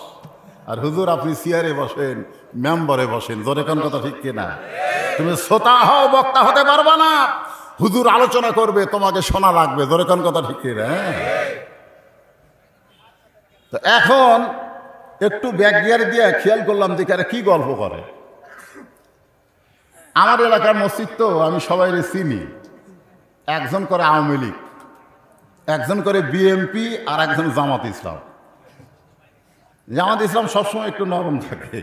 আর হুজুর আপনি চেয়ারে বসেন, মেম্বারে বসেন। জোরে কোন কথা ঠিক কিনা? তুমি শ্রোতা হও, বক্তা হতে পারবা না। হুজুর আলোচনা করবে, তোমাকে শোনা লাগবে। জোরে কোন কথা ঠিক কিনা? তো এখন একটু ব্যাক গিয়ার দিয়ে খেয়াল করলাম যে কি গল্প করে। আমার এলাকার মসজিদ তো আমি সবাই চিনি। একজন করে আওয়ামী লীগ, একজন করে বিএনপি, আর একজন জামাত ইসলাম। জামাত ইসলাম সবসময় একটু নরম থাকে।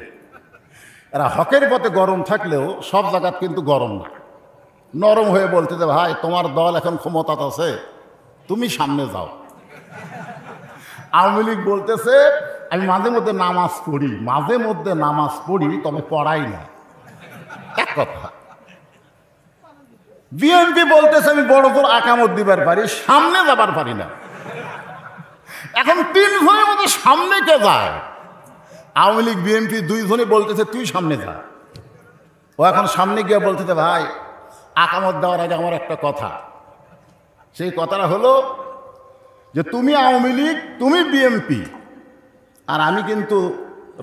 এরা হকের পথে গরম থাকলেও সব জায়গায় কিন্তু গরম না। নরম হয়ে বলতে যে ভাই তোমার দল এখন ক্ষমতা আছে, তুমি সামনে যাও। আওয়ামী লীগ বলতেছে আমি মাঝে মধ্যে নামাজ পড়ি, মাঝে মধ্যে নামাজ পড়ি, তবে পড়াই না। এক কথা। বিএনপি বলতেছে আমি বড় জোর আকামত দিবার পারি, সামনে যাবার পারি না। এখন তিনজনের মধ্যে সামনে কে যায়? আওয়ামী লীগ বিএনপি দুইজনে বলতেছে তুই সামনে যা। ও এখন সামনে গিয়ে বলতেছে ভাই আকামত দেওয়ার আগে আমার একটা কথা। সেই কথাটা হলো যে তুমি আওয়ামী লীগ, তুমি বিএনপি, আর আমি কিন্তু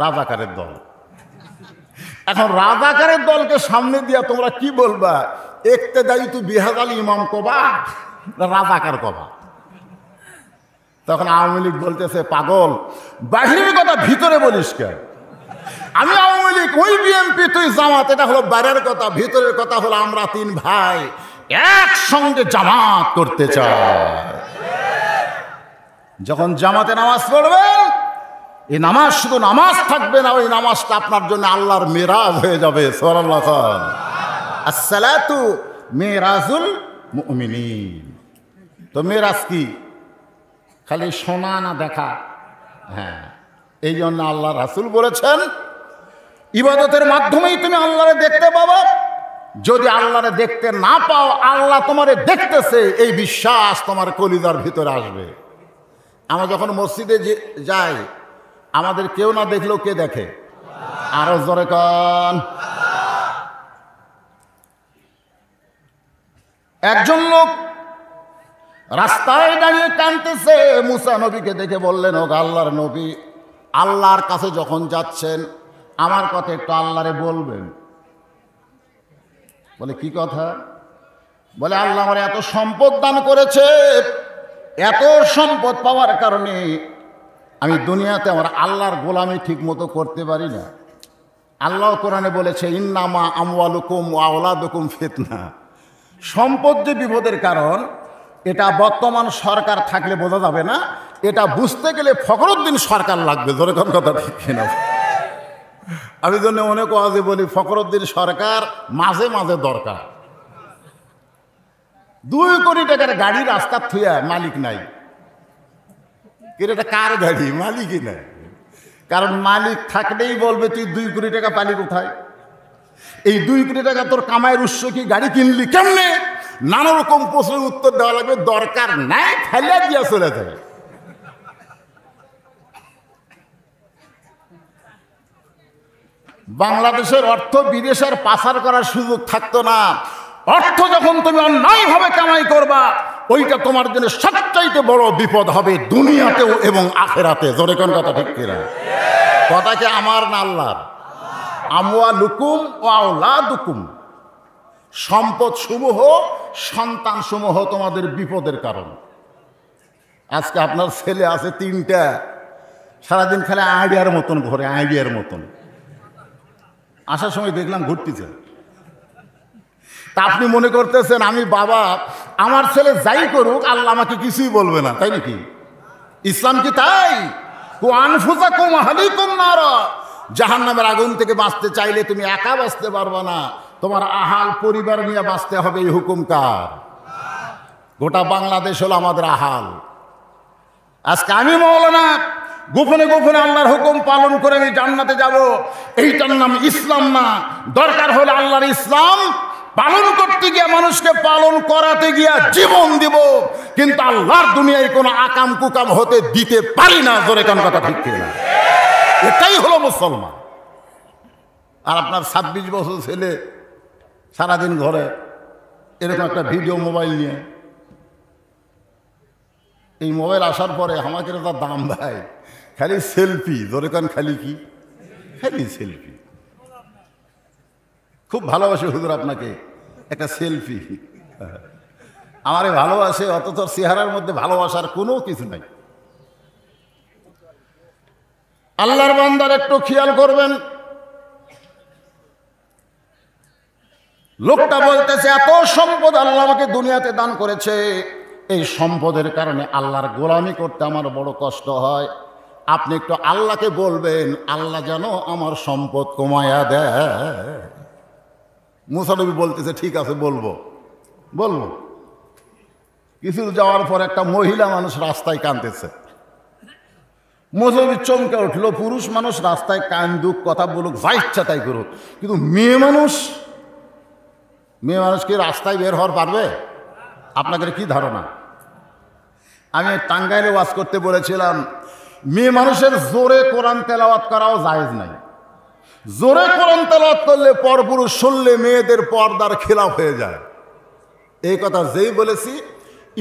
রাজাকারের দল। এখন রাজাকারের দলকে সামনে দিয়া তোমরা কি বলবা? একতে দায়ী তুই বিহাজালি ইমাম কবা, রাজাকার কবা। তখন আওয়ামী লীগ বলতেছে পাগল, বাহিরের কথা ভিতরে বলিস কেন? আমি আওয়ামী লীগ, ওই বিএনপি, তুই জামাত। এটা হলো বাইরের কথা, ভিতরের কথা হলো আমরা তিন ভাই একসঙ্গে জামাত করতে চাই। যখন জামাতে নামাজ পড়বেন, এই নামাজ শুধু নামাজ থাকবে না, ওই নামাজটা আপনার জন্য আল্লাহর মেরাজ হয়ে যাবে। সুবহানাল্লাহ। আসসালাতু মেরাজুল মুমিনিন। তো মেরাজ কি? খালি শোনা না দেখা? হ্যাঁ, এই জন্য আল্লাহ রাসূল বলেছেন ইবাদতের মাধ্যমেই তুমি আল্লাহরে দেখতে পাবে। যদি আল্লাহরে দেখতে না পাও, আল্লাহ তোমারে দেখতেছে, এই বিশ্বাস তোমার কলিজার ভিতরে আসবে। আমরা যখন মসজিদে যাই, আমাদের কেউ না দেখলেও কে দেখে? আরো জোরে কন। একজন লোক রাস্তায় দাঁড়িয়ে কাঁদতেছে, মুসা নবীকে দেখে বললেন ও আল্লাহর নবী, আল্লাহর কাছে যখন যাচ্ছেন আমার কথা একটু আল্লাহরে বলবেন। বলে কি কথা? বলে আল্লাহ আমার এত সম্পদ দান করেছে, এত সম্পদ পাওয়ার কারণে আমি দুনিয়াতে আমার আল্লাহর গোলামি ঠিক মতো করতে পারি না। আল্লাহ কোরআনে বলেছে ইন্নামা আমওয়ালুকুম ওয়া আওলাদুকুম ফিতনা। সম্পদ যে বিপদের কারণ, এটা বর্তমান সরকার থাকলে বোঝা যাবে না। এটা বুঝতে গেলে ফখরুদ্দিন সরকার লাগবে। জোরে কোন কথা ঠিক কিনা? আমি জন্য অনেক ওয়াজে বলি ফখরুদ্দিন সরকার মাঝে মাঝে দরকার। 2 কোটি টাকার গাড়ি রাস্তা থুয়া মালিক নাই। এটা কার গাড়ি? মালিকই নাই। কারণ মালিক থাকলেই বলবে তুই 2 কোটি টাকা পালি কোথায়? এই 2 কোটি টাকা তোর কামাইয়ের উৎস কি? গাড়ি কিনলি কেমনে? নানা রকম প্রশ্নের উত্তর দেওয়া লাগবে। দরকার নাই, ফেলে দিয়া চলে যায়। বাংলাদেশের অর্থ বিদেশের পাচার করার সুযোগ থাকতো না। অর্থ যখন তুমি অন্যায়ভাবে কামাই করবা, ওইটা তোমার জন্য সবচাইতে বড় বিপদ হবে, দুনিয়াতেও এবং আখেরাতে। জোরে কোন কথা ঠিক কিনা? কথা কি আমার না আল্লাহর? আমওয়ালুকুম ওয়া আওলাদুকুম, সম্পদ সমূহ, সন্তান সমূহ তোমাদের বিপদের কারণ। আজকে আপনার ছেলে আছে 3টা, সারাদিন খালি আইডিয়ার মতন ঘরে, আইডিয়ার মতন। আসার সময় দেখলাম ঘুরতেছে। তা আপনি মনে করতেছেন আমি বাবা, আমার ছেলে যাই করুক আল্লাহ আমাকে কিছুই বলবে না, তাই নাকি? ইসলাম কি তাই? আনফুসাকুম আহলিকুম নারা, জাহান্নামের আগুন থেকে বাঁচতে চাইলে তুমি একা বাঁচতে পারবে না, তোমার আহাল পরিবার নিয়ে বাঁচতে হবে। এই হুকুম কার? গোটা বাংলাদেশ হলো আমাদের আহাল। আজকে আমি মওলানা গোপনে গোপনে আল্লাহর হুকুম পালন করে আমি জান্নাতে যাব, এইটার নাম ইসলাম না। দরকার হলে আল্লাহর ইসলাম পালন করতে গিয়ে মানুষকে পালন করাতে গিয়া জীবন দিব, কিন্তু আল্লাহর দুনিয়ায় কোনো আকাম কুকাম হতে দিতে পারি না। জোরে কোন কথা ঠিক কিনা? এটাই হলো মুসলমান। আর আপনার 26 বছর ছেলে সারাদিন ঘরে এরকম একটা ভিডিও মোবাইল নিয়ে, এই মোবাইল আসার পরে আমাকে তার দাম ভাই খালি সেলফি। জোরে কান খালি কি? খালি সেলফি। খুব ভালোবাসে হুজুর আপনাকে, একটা সেলফি। আমারে ভালোবাসে, অথচ চেহারার মধ্যে ভালোবাসার কোনো কিছু নাই। আল্লাহর বান্দার একটু খেয়াল করবেন, লোকটা বলতেছে এত সম্পদ আল্লাহ আমাকে দুনিয়াতে দান করেছে, এই সম্পদের কারণে আল্লাহর গোলামি করতে আমার বড় কষ্ট হয়। আপনি একটু আল্লাহকে বলবেন আল্লাহ যেন আমার সম্পদ কমায়া দেয়। মুসা নবী বলতেছে ঠিক আছে বলবো বলবো। কিছু যাওয়ার পর একটা মহিলা মানুষ রাস্তায় কাঁদতেছে। মুসা নবী চমকে উঠলো, পুরুষ মানুষ রাস্তায় কান্দুক, কথা বলুক, যা ইচ্ছা তাই করুক, কিন্তু মেয়ে মানুষ কি রাস্তায় বের হওয়ার পারবে? আপনাদের কি ধারণা? আমি টাঙ্গাইলে ওয়াজ করতে বলেছিলাম, মেয়ে মানুষের জোরে কোরআন তেলাওয়াত করাও জায়েজ নাই। জোরে কোরআন তেলাওয়াত করলে পরপুরুষ শুনলে মেয়েদের পর্দার খেলাফ হয়ে যায়। এই কথা যেই বলেছি,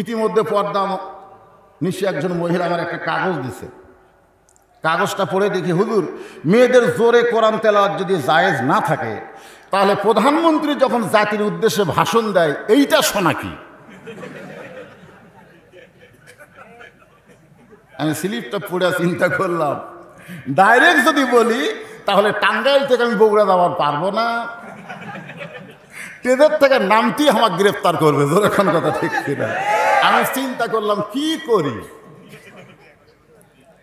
ইতিমধ্যে পর্দা নিশ্চয় একজন মহিলা আমার একটা কাগজ দিছে। কাগজটা পড়ে দেখি, হুজুর মেয়েদের জোরে কোরআন তেলাওয়াত যদি জায়েজ না থাকে, তাহলে প্রধানমন্ত্রী যখন জাতির উদ্দেশ্যে ভাষণ দেয় এইটা শোনা কি? আমি স্লিপটা পড়ে চিন্তা করলাম, ডাইরেক্ট যদি বলি তাহলে টাঙ্গাইল থেকে আমি বগুড়া যাওয়ার পারবো না, ট্রেনের থেকে নামতেই আমার গ্রেফতার করবে। যখন কথা ঠিক কিনা? আমি চিন্তা করলাম কি করি।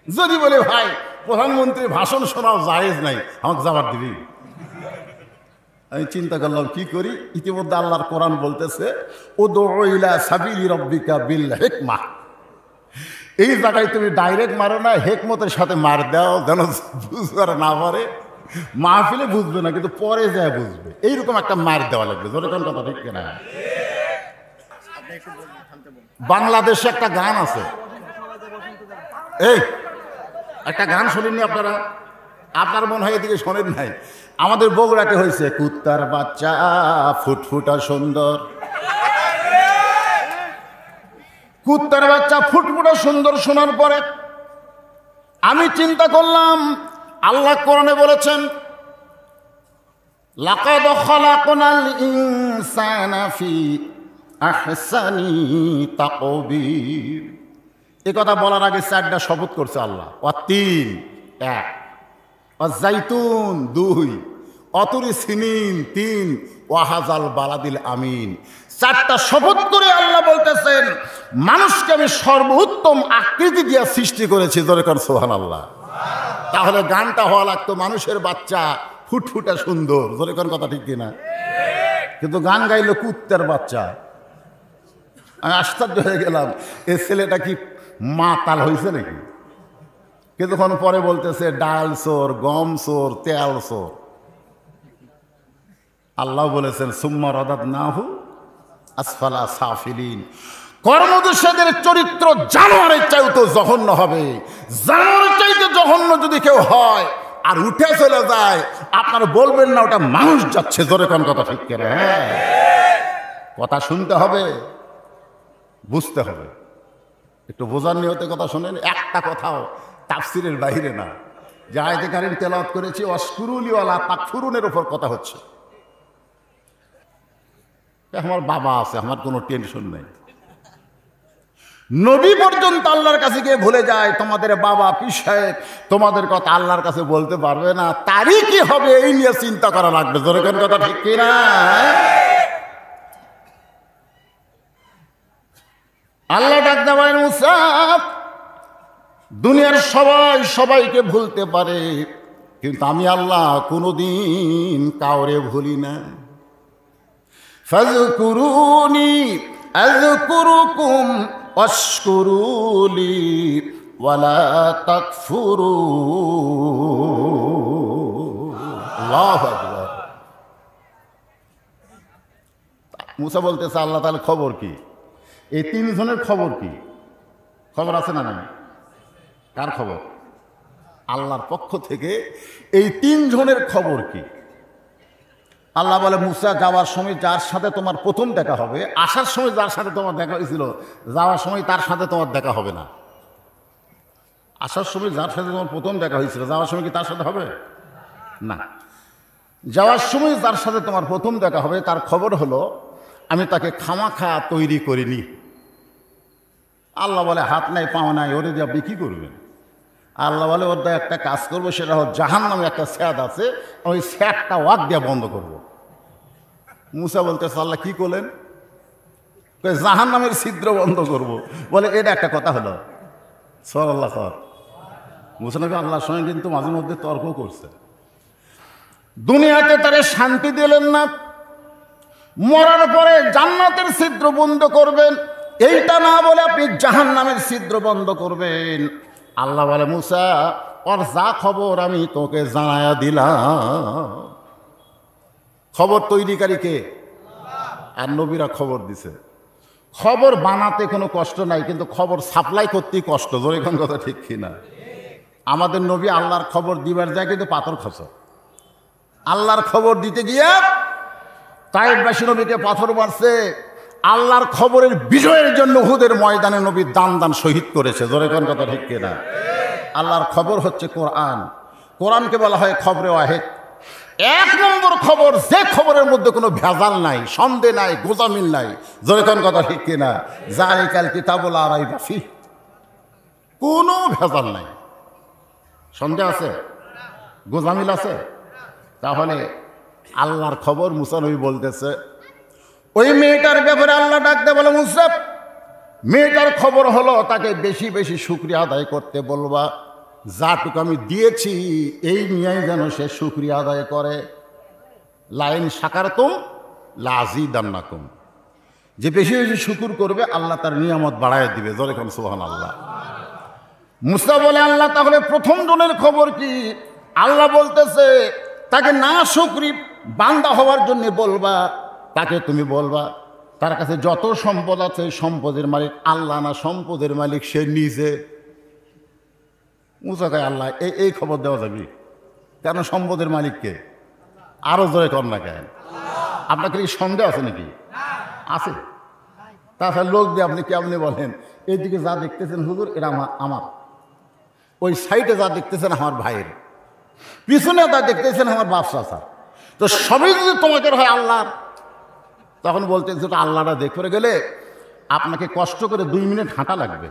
যদি বলে ভাই প্রধানমন্ত্রীর ভাষণ শোনাও জায়েজ নাই, আমাকে যাবার দিবি? আমি চিন্তা করলাম কি করি। ইতিমধ্যে আল্লাহর কোরআন বলতেছে উদউ ইলা সাবিলি রাব্বিকা বিল হিকমাহ। এই জায়গায় তুমি ডাইরেক্ট মারো না, হেকমতের সাথে মার দাও, যেন বুঝবার না পারে। মাহফিলে বুঝবে না, কিন্তু পরে যায় বুঝবে। এইরকম একটা মার দেওয়া লাগবে। যখন কথা ঠিক কিনা? বাংলাদেশে একটা গান আছে, এই একটা গান শোনেননি আপনারা? আপনার মনে হয় এদিকে শোনেন নাই। আমাদের বগুড়াতে হয়েছে কুত্তার বাচ্চা ফুটফুটা সুন্দর, কুত্তার বাচ্চা ফুটফুটা সুন্দর শোনার পরে আমি চিন্তা করলাম, আল্লাহ কোরআনে বলেছেন লাকাদ খালাকনাল ইনসানা ফি আহসানি তাকবীর। এই কথা বলার আগে 4টা শপথ করছে আল্লাহ। ওয়াতিন 1, ওয়াজাইতুন 2, অতুরি সিনিন 3, ওয়াহাজাল বালাদিল আমিন। 4টা শপথ করে আল্লাহ বলতেছেন মানুষকে আমি সর্বোত্তম আকৃতি দিয়ে সৃষ্টি করেছি। দরকার সুবহানাল্লাহ। তাহলে গানটা হওয়া লাগতো মানুষের বাচ্চা ফুটফুটা সুন্দর। দরকার কথা ঠিক কিনা? কিন্তু গান গাইলো কুত্তার বাচ্চা। আমি আশ্চর্য হয়ে গেলাম, এ ছেলেটা কি মাতাল হয়েছে নাকি? কিছুক্ষণ পরে বলতেছে ডাল চোর, গম চোর, তেল চোর। আল্লাহ বলেছেন সুম্মা রাদাদনাহু আসফালা সাফিলিন। কর্মদোষীদের চরিত্র জানোয়ারের চাইতে জঘন্য হবে। জানোয়ারের চাইতে জঘন্য যদি কেউ হয় আর উঠে চলে যায়, আপনারা বলবেন না ওটা মানুষ যাচ্ছে। জোরে কোন কথা ঠিক করে? হ্যাঁ, কথা শুনতে হবে, বুঝতে হবে। একটু বোঝার নিয়তে কথা শোনেন। একটা কথাও তাফসিরের বাইরে না। যে আয়াতে কারিম তেলাওয়াত করেছি ওয়াশকুরুলি ওয়ালা তাকফুরুনের উপর কথা হচ্ছে। আমার বাবা আছে, আমার কোনো টেনশন নেই। নবী পর্যন্ত আল্লাহর কাছে গিয়ে ভুলে যায়, তোমাদের বাবা পীর সাহেব তোমাদের কথা আল্লাহর কাছে বলতে পারবে না, তারই কি হবে এই নিয়ে চিন্তা করা লাগবে। জোরে কোন কথা ঠিক কিনা? আল্লাহ ডাক দেওয়ায় মুসা, দুনিয়ার সবাই সবাইকে ভুলতে পারে, কিন্তু আমি আল্লাহ কোনোদিন কাউরে ভুলি না। ফাযকুরুনি আযকুরুকুম ওয়াশকুরুলি ওয়ালা তাকফুরুন। আল্লাহু আকবার। মুসা বলতেছে আল্লাহ তাহলে খবর কি? এই তিনজনের খবর কি? খবর আছে না নাই? কার খবর? আল্লাহর পক্ষ থেকে এই তিনজনের খবর কি? আল্লাহ বলে মুসা যাওয়ার সময় যার সাথে তোমার প্রথম দেখা হবে, আসার সময় যার সাথে তোমার দেখা হয়েছিল, যাওয়ার সময় তার সাথে তোমার দেখা হবে না। আসার সময় যার সাথে তোমার প্রথম দেখা হয়েছিল, যাওয়ার সময় কি তার সাথে হবে না? যাওয়ার সময় যার সাথে তোমার প্রথম দেখা হবে তার খবর হলো আমি তাকে খামাখা তৈরি করিনি। আল্লাহ বলে হাত নাই পাওয়া নাই, ওরে দিয়ে আপনি কী করবেন? আল্লাহ বলে ওর দিয়ে একটা কাজ করবো, সেটা হল জাহান্নামে একটা স্যাদ আছে, ওই স্যাদটা ওয়াক দিয়ে বন্ধ করব। মুসা বলতেছে আল্লাহ কী করলেন? জাহান্নামের ছিদ্র বন্ধ করব। বলে এটা একটা কথা হলো। সর আল্লাহ সর। মুসা নবী আল্লাহর সঙ্গে কিন্তু মাঝে মধ্যে তর্ক করছে। দুনিয়াতে তারা শান্তি দিলেন না, মরার পরে জান্নাতের ছিদ্র বন্ধ করবেন, এইটা না বলে আপনি জাহান্নামের ছিদ্র বন্ধ করবেন। আল্লাহ বলে মুসা ওর যা খবর আমি তোকে জানায়া দিলাম। খবর তৈরিকারী কে? আর নবীরা খবর দিছে। খবর বানাতে কোনো কষ্ট নাই, কিন্তু খবর সাপ্লাই করতেই কষ্ট। জোরে কোন কথা ঠিক কিনা? আমাদের নবী আল্লাহর খবর দিবার যায় কিন্তু পাথর খসে। আল্লাহর খবর দিতে গিয়ে তায়েফবাসী নবীকে পাথর মারছে। আল্লাহর খবরের বিজয়ের জন্য উহুদের ময়দানে নবী দান দান শহীদ করেছে। জোরে কোন কথা ঠিক কিনা? আল্লাহর খবর হচ্ছে কোরআন। কোরআনকে বলা হয় খবরে ওয়াহিদ। এক নম্বর খবর, যে খবরের মধ্যে কোনো ভেজাল নাই, সন্দেহ নাই, গোজামিল নাই। জোরে কোন কথা ঠিক কিনা? যালিকাল কিতাবুল লা রাইবা ফীহ, কোনো ভেজাল নাই। সন্দেহ আছে? গোজামিল আছে? তাহলে আল্লাহর খবর মুসা নবী বলতেছে। ওই মেয়েটার ব্যাপারে আল্লাহ ডাকতে বলে মুসা, মেয়েটার খবর হলো তাকে বেশি বেশি শুকরিয়া আদায় করতে বলবা। যাটুকু আমি দিয়েছি এই নিয়েই যেন সে শুকরিয়া আদায় করে। লাইন শাকারতুম লাযীদান্নাকুম, যে বেশি বেশি শুকুর করবে আল্লাহ তার নিয়ামত বাড়ায় দিবে। জোরে কোন সুবহানাল্লাহ। মুসা বলে আল্লাহ তাহলে প্রথম জনের খবর কি? আল্লাহ বলতেছে তাকে না শুকরি বান্দা হওয়ার জন্য বলবা। তাকে তুমি বলবা তার কাছে যত সম্পদ আছে সম্পদের মালিক আল্লাহ না, সম্পদের মালিক সে নিজে। মুসা কয় আল্লাহ এই খবর দেওয়া যাবে কেন? সম্পদের মালিককে আরো জোরে কর না কেন? আপনাকে কি সন্দেহ আছে নাকি? আছে। তাছাড়া লোক দিয়ে আপনি কেমনি বলেন এইদিকে যা দেখতেছেন হুজুর এরা আমার, ওই সাইডে যা দেখতেছেন আমার ভাইয়ের, পিছনে যা দেখতেছেন আমার বাপ চাচা, তো সবই যদি তোমাদের হয় আল্লাহর, তখন বলতেন সেটা আল্লাহরা দেখে গেলে আপনাকে কষ্ট করে 2 মিনিট হাঁটা লাগবে।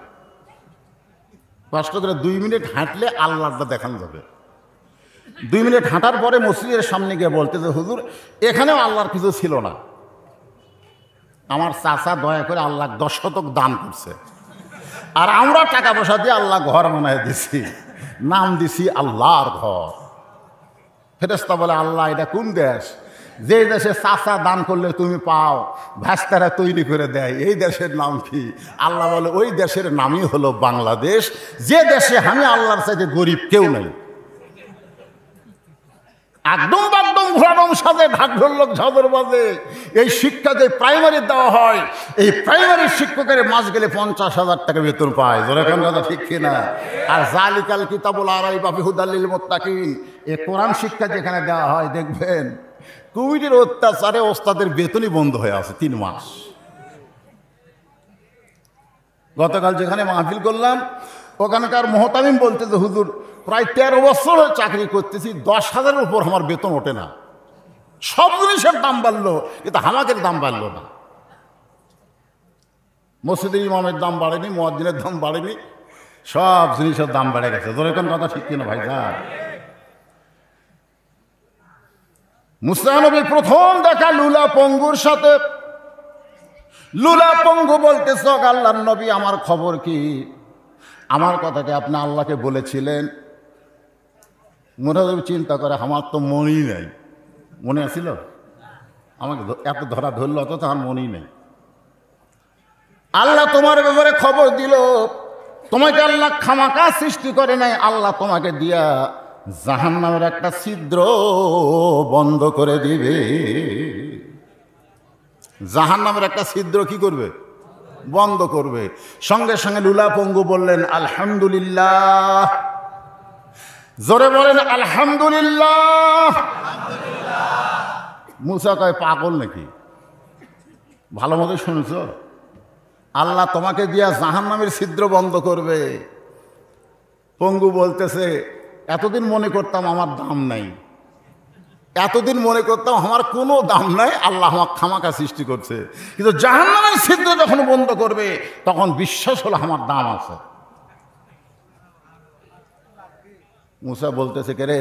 কষ্ট করে 2 মিনিট হাঁটলে আল্লাহটা দেখানো যাবে। 2 মিনিট হাঁটার পরে মসজিদের সামনে গিয়ে বলতে যে হুজুর এখানেও আল্লাহর কিছু ছিল না, আমার চাচা দয়া করে আল্লাহ 10 শতক দান করছে, আর আমরা টাকা পয়সা দিয়ে আল্লাহ ঘর বানায় দিছি, নাম দিছি আল্লাহর ঘর। ফেরেশতা বলে আল্লাহ এটা কোন দেশ? যে দেশে চাচা দান করলে তুমি পাও, ভাস্তারা তৈরি করে দেয়, এই দেশের নাম কি? আল্লাহ বলে ওই দেশের নামই হলো বাংলাদেশ, যে দেশে আমি আল্লাহর চাইতে গরিব কেউ নাই। একদম বাকদম ঘোরাডম সাজে ঢাক ঢোলক ঝাঁদর বাজে। এই শিক্ষা যে প্রাইমারি দেওয়া হয়, এই প্রাইমারি শিক্ষকের মাস গেলে 50,000 টাকা বেতন পায়। যেরকম কথা ঠিক কিনা? আর যালিকাল কিতাবুল লা রাইবা ফীহি হুদাল লিল মুত্তাকিন, এই কোরআন শিক্ষা যেখানে দেওয়া হয় দেখবেন কোভিডের অত্যাচারে ওস্তাদের বেতনই বন্ধ হয়ে আছে 3 মাস। গতকাল যেখানে মাহফিল করলাম ওখানকার মোহতামিম বলতে যে হুজুর প্রায় 13 বছর চাকরি করতেছি, 10,000-এর উপর আমার বেতন ওঠে না। সব জিনিসের দাম বাড়লো কিন্তু হামাকের দাম বাড়লো না। মসজিদের ইমামের দাম বাড়েনি, মুয়াজ্জিনের দাম বাড়েনি, সব জিনিসের দাম বেড়ে গেছে। যেরকম কথা ঠিক কিনা ভাই? মুসা নবী প্রথম দেখা লুলা পঙ্গুর সাথে। লুলা পঙ্গু বলতেছ আল্লাহর নবী আমার খবর কি? আমার কথাকে আপনি আল্লাহকে বলেছিলেন? মনে চিন্তা করে আমার তো মনেই নেই। মনে আছিল? আমাকে এত ধরা ধরল অত আমার মনেই নেই। আল্লাহ তোমার ব্যাপারে খবর দিল, তোমাকে আল্লাহ খামাকা সৃষ্টি করে নাই, আল্লাহ তোমাকে দিয়া জাহান্নামের একটা ছিদ্র বন্ধ করে দিবে। জাহান্নামের একটা ছিদ্র কি করবে? বন্ধ করবে। সঙ্গে সঙ্গে লুলা পঙ্গু বললেন আলহামদুলিল্লাহ। জোরে বলেন আলহামদুলিল্লাহ। মুসা কয় পাগল নাকি? ভালো মতো শুনছ? আল্লাহ তোমাকে দিয়া জাহান্নামের ছিদ্র বন্ধ করবে। পঙ্গু বলতেছে এতদিন মনে করতাম আমার দাম নাই, এতদিন মনে করতাম আমার কোনো দাম নাই, আল্লাহ আমার খামাকা সৃষ্টি করছে, কিন্তু জাহান্নামের ছিদ্র যখন বন্ধ করবে তখন বিশ্বাস হলো আমার দাম আছে। মুসা বলতেছে কে রে,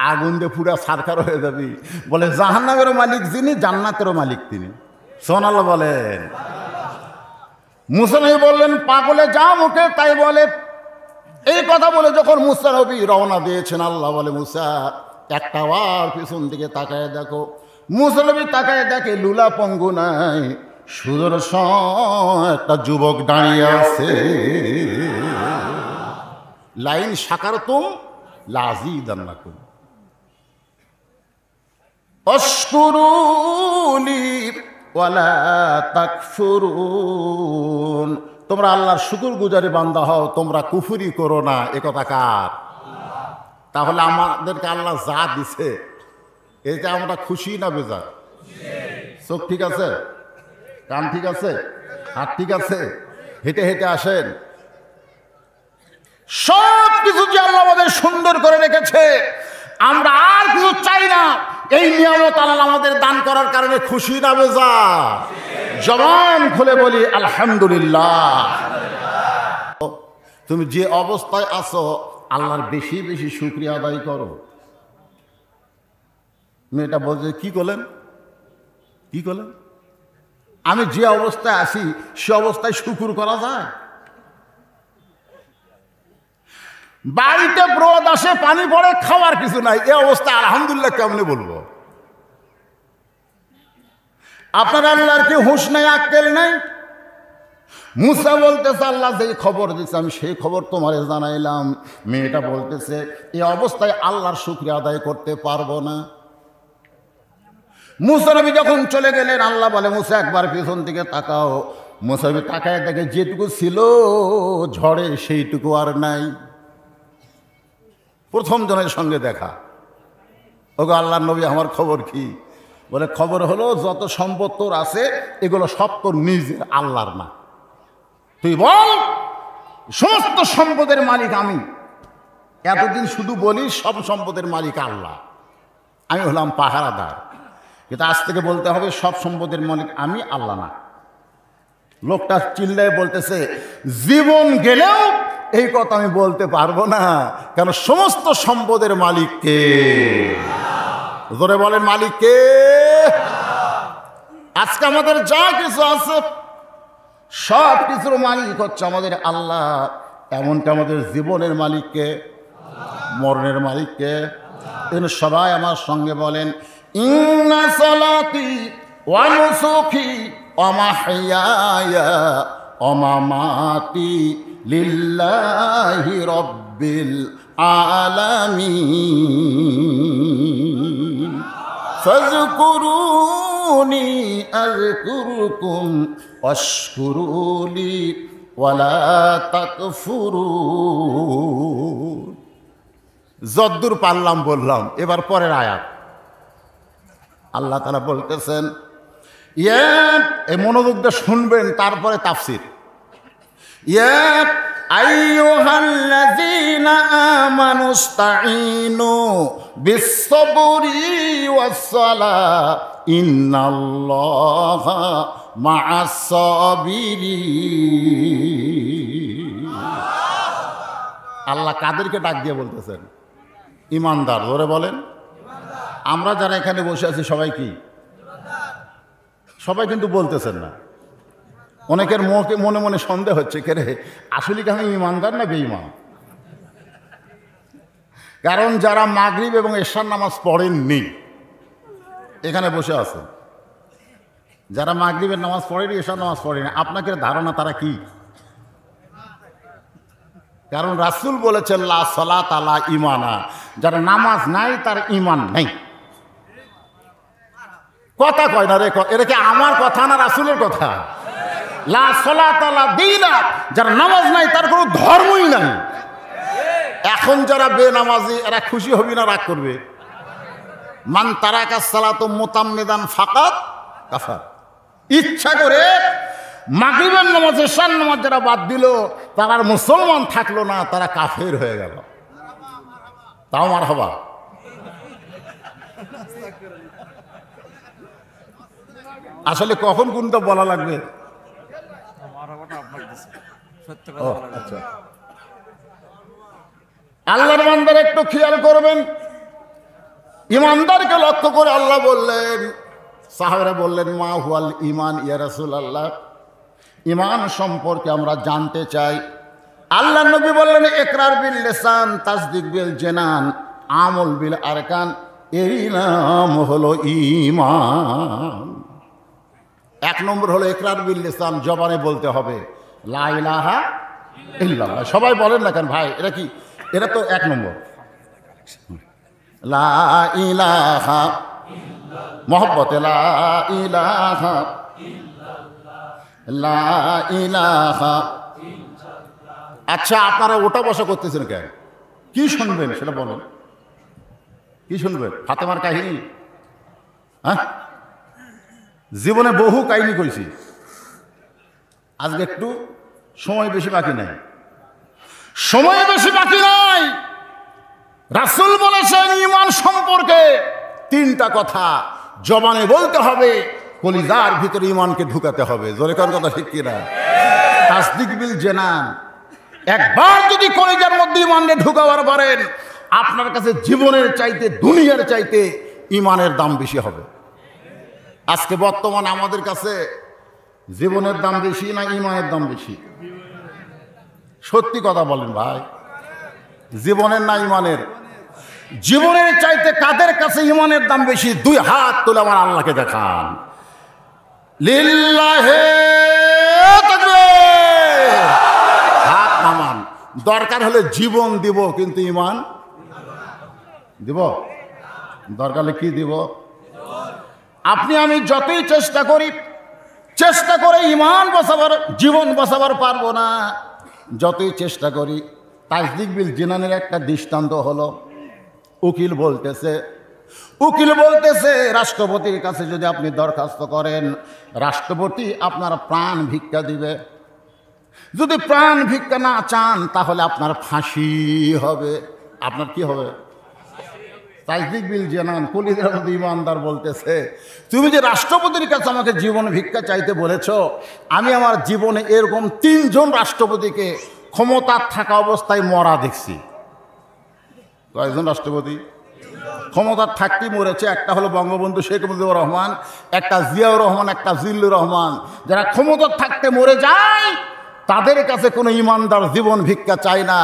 আগুন দিয়ে পুরা সারকার হয়ে যাবি। বলে জাহান্নামেরও মালিক যিনি, জান্নাতেরও মালিক তিনি। সুবহানাল্লাহ বলেন। মুসা নবী বললেন পাগলে যা মুখে তাই বলে। এই কথা বলে যখন মুসা নবী রওনা দিয়েছেন, আল্লাহ বলে মুসা একটা বার পিছন দিকে তাকায় দেখো। মুসা নবী তাকায় দেখে লুলা পঙ্গু নাই, সুদর্শন একটা যুবক দাঁড়িয়ে আছে। লাইন শাকারতুম লাযীদান্নাকুম আশকুরুনি ওয়ালা তাকফুরুন। তোমরা আল্লাহর শুকর গুজারি বান্দা হও, তোমরা কুফরি করো না। এ কথা কার? তাহলে আমাদেরকে আল্লাহ যা দিছে এতে আমরা খুশি না বেজার? চোখ ঠিক আছে, কান ঠিক আছে, হাত ঠিক আছে, হেঁটে হেঁটে আসেন। সব কিছু যে আল্লাহ আমাদের সুন্দর করে রেখেছে, আমরা আর কিছু চাই না। এই নিয়ামত আল্লাহ আমাদের দান করার কারণে খুশি না বেজার? জবান খুলে বলি আলহামদুলিল্লাহ। তুমি যে অবস্থায় আছো আল্লাহর বেশি বেশি শুকরিয়া আদায় করো। মেয়েটা বলছে কি করলেন, কি করলেন? আমি যে অবস্থায় আছি সে অবস্থায় শুকুর করা যায়? বাড়িতে রোদ আসে, পানি পড়ে, খাওয়ার কিছু নাই, এ অবস্থায় আলহামদুলিল্লাহ কেমনে বলবো? আপনার আল্লাহর কি হুঁশ নাই, আক্কেল নাই? মুসা বলতেছে আল্লাহ যেই খবর দিচ্ছে আমি সেই খবর তোমারে জানাইলাম। মেয়েটা বলতেছে এই অবস্থায় আল্লাহর শুকরিয়া আদায় করতে পারবো না। মুসা নবী যখন চলে গেলেন, আল্লাহ বলে মুসা একবার পিছন দিকে তাকাও। মুসা নবী তাকায় দেখে যেটুকু ছিল ঝড়ে সেইটুকু আর নাই। প্রথম জনের সঙ্গে দেখা। ওগো আল্লাহর নবী আমার খবর কি? বলে খবর হলো যত সম্পদ তোর আছে এগুলো সব তোর নিজের, আল্লাহর না। তুই বল সমস্ত সম্পদের মালিক আমি। এতদিন শুধু বলিস সব সম্পদের মালিক আল্লাহ, আমি হলাম পাহারাদার। কিন্তু আজ থেকে বলতে হবে সব সম্পদের মালিক আমি, আল্লাহ না। লোকটা চিল্লায় বলতেছে জীবন গেলেও এই কথা আমি বলতে পারবো না, কেন সমস্ত সম্পদের মালিক কে? জোরে বলেন মালিক কে? আজকে আমাদের যা কিছু আছে সব কিছুর মালিক হচ্ছে আমাদের আল্লাহ। এমনকি আমাদের জীবনের মালিককে, মরণের মালিককে। সবাই আমার সঙ্গে বলেন ইন্না সালাতি ওয়া নুসুকি ওয়া মাহইয়ায়া ওয়া মামাতি লিল্লাহি রাব্বিল আলামিন ফাযকুরুনি আযকুরকুম ওয়াশকুরুলি ওয়ালা তাকফুরুন। যদ্দূর পারলাম বললাম। এবার পরের আয়াত আল্লাহ তাআলা বলতেছেন, এই মনোযোগ দিয়ে শুনবেন, তারপরে তাফসীর। ইয়া আইয়ুহাল্লাযীনা আমানুস্তাঈনু বিস-সাবরি ওয়াস-সালাহ ইন্নাল্লাহা মা'আস-সাবিরিন। আল্লাহ কাদেরকে ডাক দিয়ে বলতেছেন? ইমানদার। ধরে বলেন। আমরা যারা এখানে বসে আছি সবাই কি? সবাই কিন্তু বলতেছেন না। অনেকের মনে মনে সন্দেহ হচ্ছে, কে রে আসলে কি আমি ইমানদার না বেঈমান? কারণ যারা মাগরিব এবং এশার নামাজ পড়েননি এখানে বসে আছেন, যারা মাগরিবের নামাজ পড়েনি, এশার নামাজ পড়েনি, আপনাকে ধারণা তারা কি? কারণ রাসূল বলেছেন লা সালাত আলা ঈমানা, যারা নামাজ নাই তার ঈমান নাই। কথা কয় না রে, এটা কি আমার কথা না রাসূলের কথা? লা সালাতা লা দীনা, যার নামাজ নাই তার কোনো ধর্মই নাই। এখন যারা বেনামাজি এরা খুশি হবি না রাগ করবে? মান তারাকা সালাতু মুতাম্মিদান ফাকাত কাফার। ইচ্ছা করে মাগরিবের নামাজ এশার নামাজ যারা বাদ দিল তারা আর মুসলমান থাকলো না, তারা কাফের হয়ে গেল। তাও মারহাবা। আসলে কখন কোনটা বলা লাগবে? আচ্ছা, আল্লাহর বান্দারা একটু খেয়াল করবেন। ইমানদারকে লক্ষ্য করে আল্লাহ বললেন, সাহাবারা বললেন মা হুয়াল ঈমান ইয়া রাসূলুল্লাহ, ঈমান সম্পর্কে আমরা জানতে চাই। আল্লাহ নবী বললেন ইকরার বিল লিসান তাসদিক বিল জানান আমল বিল আরকান, এরই নাম হলো ঈমান। এক নম্বর হলো ইকরার বিল লিসান, জবানে বলতে হবে লা ইলাহা ইল্লাল্লাহ। সবাই বলেন না কেন ভাই, এটা কি? এটা তো এক নম্বর। লা ইলাহা মহব্বতে লা ইলাহা লা ইলাহা। আচ্ছা, আপনারা ওটা বসা করতেছেন কেন? কি শুনবেন সেটা বলেন। কি শুনবেন? ফাতেমার কাহিনী? হ্যাঁ, জীবনে বহু কাহিনী কইছি, আজকে একটু সময় বেশি বাকি নাই। সময় বেশি বাকি নাই। রাসূল বলেছেন ঈমান সম্পর্কে তিনটা কথা জবানে বলতে হবে, কলিজার ভিতরে ঈমানকে ঢুকাতে হবে। জোরে কোন কথা ঠিক কিনা? তাসদিক বিল জানান, একবার যদি কলিজার মধ্যে ঈমানকে ঢুকাবার পারেন, আপনার কাছে জীবনের চাইতে দুনিয়ার চাইতে ঈমানের দাম বেশি হবে। আজকে বর্তমান আমাদের কাছে জীবনের দাম বেশি না ঈমানের দাম বেশি? সত্যি কথা বলেন ভাই, জীবনের না ঈমানের? জীবনের চাইতে কাদের কাছে ঈমানের দাম বেশি? দুই হাত তুলে আমার আল্লাহকে দেখান। লিল্লাহে তাকবীর। হাত নামান। দরকার হলে জীবন দিব, কিন্তু ঈমান দিব? দরকার হলে কি দিব? আপনি আমি যতই চেষ্টা করে ঈমান বাঁচাবার, জীবন বাঁচাবার পারবো না। যতই চেষ্টা করি। তাসদিক বিল জানানের একটা দৃষ্টান্ত হলো, উকিল বলতেছে রাষ্ট্রপতির কাছে যদি আপনি দরখাস্ত করেন, রাষ্ট্রপতি আপনার প্রাণ ভিক্ষা দিবে। যদি প্রাণ ভিক্ষা না চান তাহলে আপনার ফাঁসি হবে। আপনার কি হবে? তাসদিক বিল জানান, কলিজার মধ্যে ঈমানদার বলতেছে তুমি যে রাষ্ট্রপতির কাছে আমাকে জীবন ভিক্ষা চাইতে বলেছ, আমি আমার জীবনে এরকম 3 জন রাষ্ট্রপতিকে ক্ষমতা থাকা অবস্থায় মরা দেখছি। কয়েকজন রাষ্ট্রপতি ক্ষমতা থাকতেই মরেছে? একটা হলো বঙ্গবন্ধু শেখ মুজিবুর রহমান, একটা জিয়াউর রহমান, একটা জিল্লুর রহমান। যারা ক্ষমতা থাকতে মরে যায় তাদের কাছে কোনো ঈমানদার জীবন ভিক্ষা চায় না।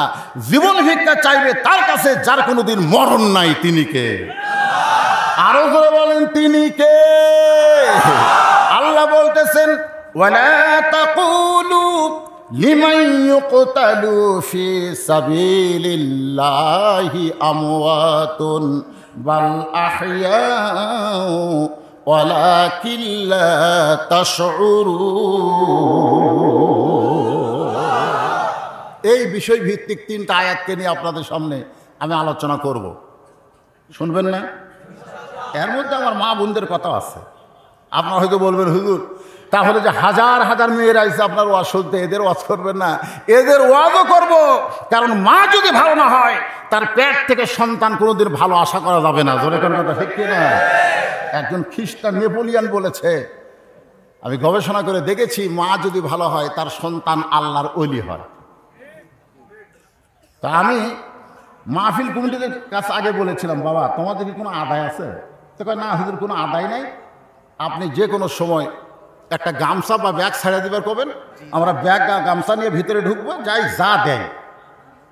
জীবন ভিক্ষা চাইবে তার কাছে যার কোনোদিন মরণ নাই। তিনি কে? আরো জোরে বলেন, তিনি কে? আল্লাহ বলতেছেন ওয়ালা তাকুলু লিমান ইউকতালু ফি সাবিলিল্লাহি আমওয়াতুন বাল আহইয়াউ ওয়ালাকিন লা তাশউরুন। এই বিষয় ভিত্তিক 3টা আয়াতকে নিয়ে আপনাদের সামনে আমি আলোচনা করব। শুনবেন না? এর মধ্যে আমার মা বোনদের কথা আছে। আপনারা হয়তো বলবেন হুজুর তাহলে যে হাজার হাজার মেয়েরা এসে আপনার ওয়াজ শুনতে, এদের ওয়াজ করবেন না? এদের ওয়াজও করব, কারণ মা যদি ভালো না হয় তার পেট থেকে সন্তান কোনোদিন ভালো আশা করা যাবে না। জোরে কোন কথা ঠিক কিনা? একজন খ্রিস্টান নেপোলিয়ান বলেছে, আমি গবেষণা করে দেখেছি, মা যদি ভালো হয় তার সন্তান আল্লাহর ওলি হয়। তা আমি মাহফিল কমিটিদের কাছে আগে বলেছিলাম, বাবা তোমাদের কি কোনো আদায় আছে? তো কয় না হুজুর, কোনো আদায় নাই। আপনি যে কোনো সময় একটা গামছা বা ব্যাগ ছাড়িয়ে দিবার করবেন, আমরা ব্যাগ গামছা নিয়ে ভিতরে ঢুকবো, যাই যা দেয়।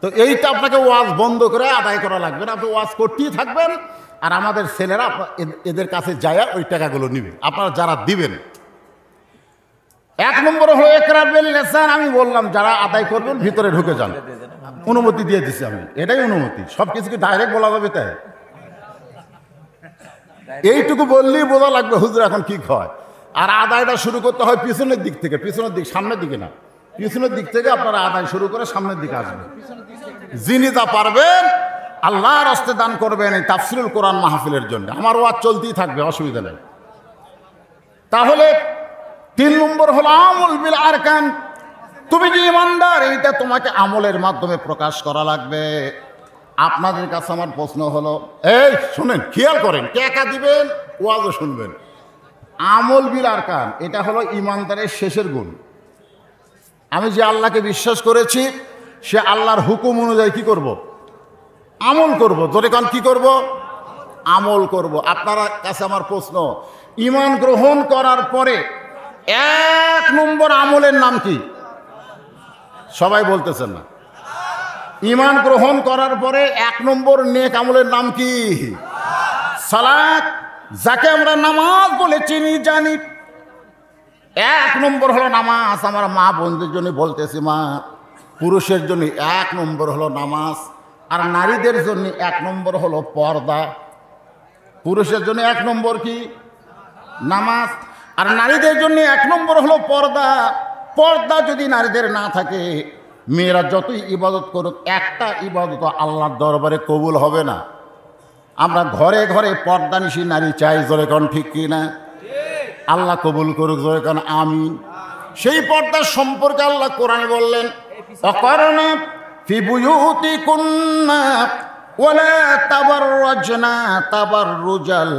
তো এইটা আপনাকে ওয়াজ বন্ধ করে আদায় করা লাগবে না, আপনি ওয়াজ করতেই থাকবেন। আর আমাদের ছেলেরা এদের কাছে যায় ওই টাকাগুলো নিবে, আপনারা যারা দিবেন। 1 নম্বর হলো ইকরার বিল লিসান। আমি বললাম যারা আদায় করবেন ভিতরে ঢুকে যান, অনুমতি দিয়ে দিচ্ছি আমি, এটাই অনুমতি। সব কিছুকে ডাইরেক্ট বলা যাবে তাই? এইটুকু বললেই বোঝা লাগবে হুজুর এখন কি হয়। আর আদায়টা শুরু করতে হয় পিছনের দিক থেকে, পিছনের দিক, সামনের দিকে না, পিছনের দিক থেকে আপনারা আদায় শুরু করে সামনের দিকে আসবেন। যিনি যা পারবেন আল্লাহর রাস্তায় দান করবেন এই তাফসিরুল কোরআন মাহফিলের জন্য। আমার ওয়াজ চলতেই থাকবে, অসুবিধা নেই। তাহলে 3 নম্বর হলো আমল বিল আরকান। তুমি যে ইমানদার এইটা তোমাকে আমলের মাধ্যমে প্রকাশ করা লাগবে। আপনাদের কাছে আমার প্রশ্ন হলো, এই শুনেন, খেয়াল করেন, টাকা দিবেন, ওয়াজও শুনবেন। আমল বিল আরকান এটা হলো ইমানদারের শেষের গুণ। আমি যে আল্লাহকে বিশ্বাস করেছি সে আল্লাহর হুকুম অনুযায়ী কি করব? আমল করব। জোরে কান, কি করব? আমল করব। আপনার কাছে আমার প্রশ্ন, ঈমান গ্রহণ করার পরে 1 নম্বর আমলের নাম কি? সবাই বলতেছেন না। ঈমান গ্রহণ করার পরে 1 নম্বর নেক আমলের নাম কি? সালাত, যাকে আমরা নামাজ বলে চিনি জানি। 1 নম্বর হলো নামাজ। আমার মা বোনদের জন্য বলতেছি, মা, পুরুষের জন্য 1 নম্বর হলো নামাজ, আর নারীদের জন্য 1 নম্বর হলো পর্দা। পুরুষের জন্য 1 নম্বর কি? নামাজ, আর নারীদের জন্য 1 নম্বর হলো পর্দা। পর্দা যদি নারীদের না থাকে, মেয়েরা যতই ইবাদত করুক, একটা ইবাদত আল্লাহর দরবারে কবুল হবে না। আমরা ঘরে ঘরে পর্দানিশী নারী চাই, জোরে কোন ঠিক কি না? আল্লাহ কবুল করুক, জোরে কোন আমিন। সেই পর্দার সম্পর্কে আল্লাহ কোরআনে বললেন, অকারণা ফি বুয়ুতিকুন্না ওয়ালা তাবাররাজনা তাবাররুজাল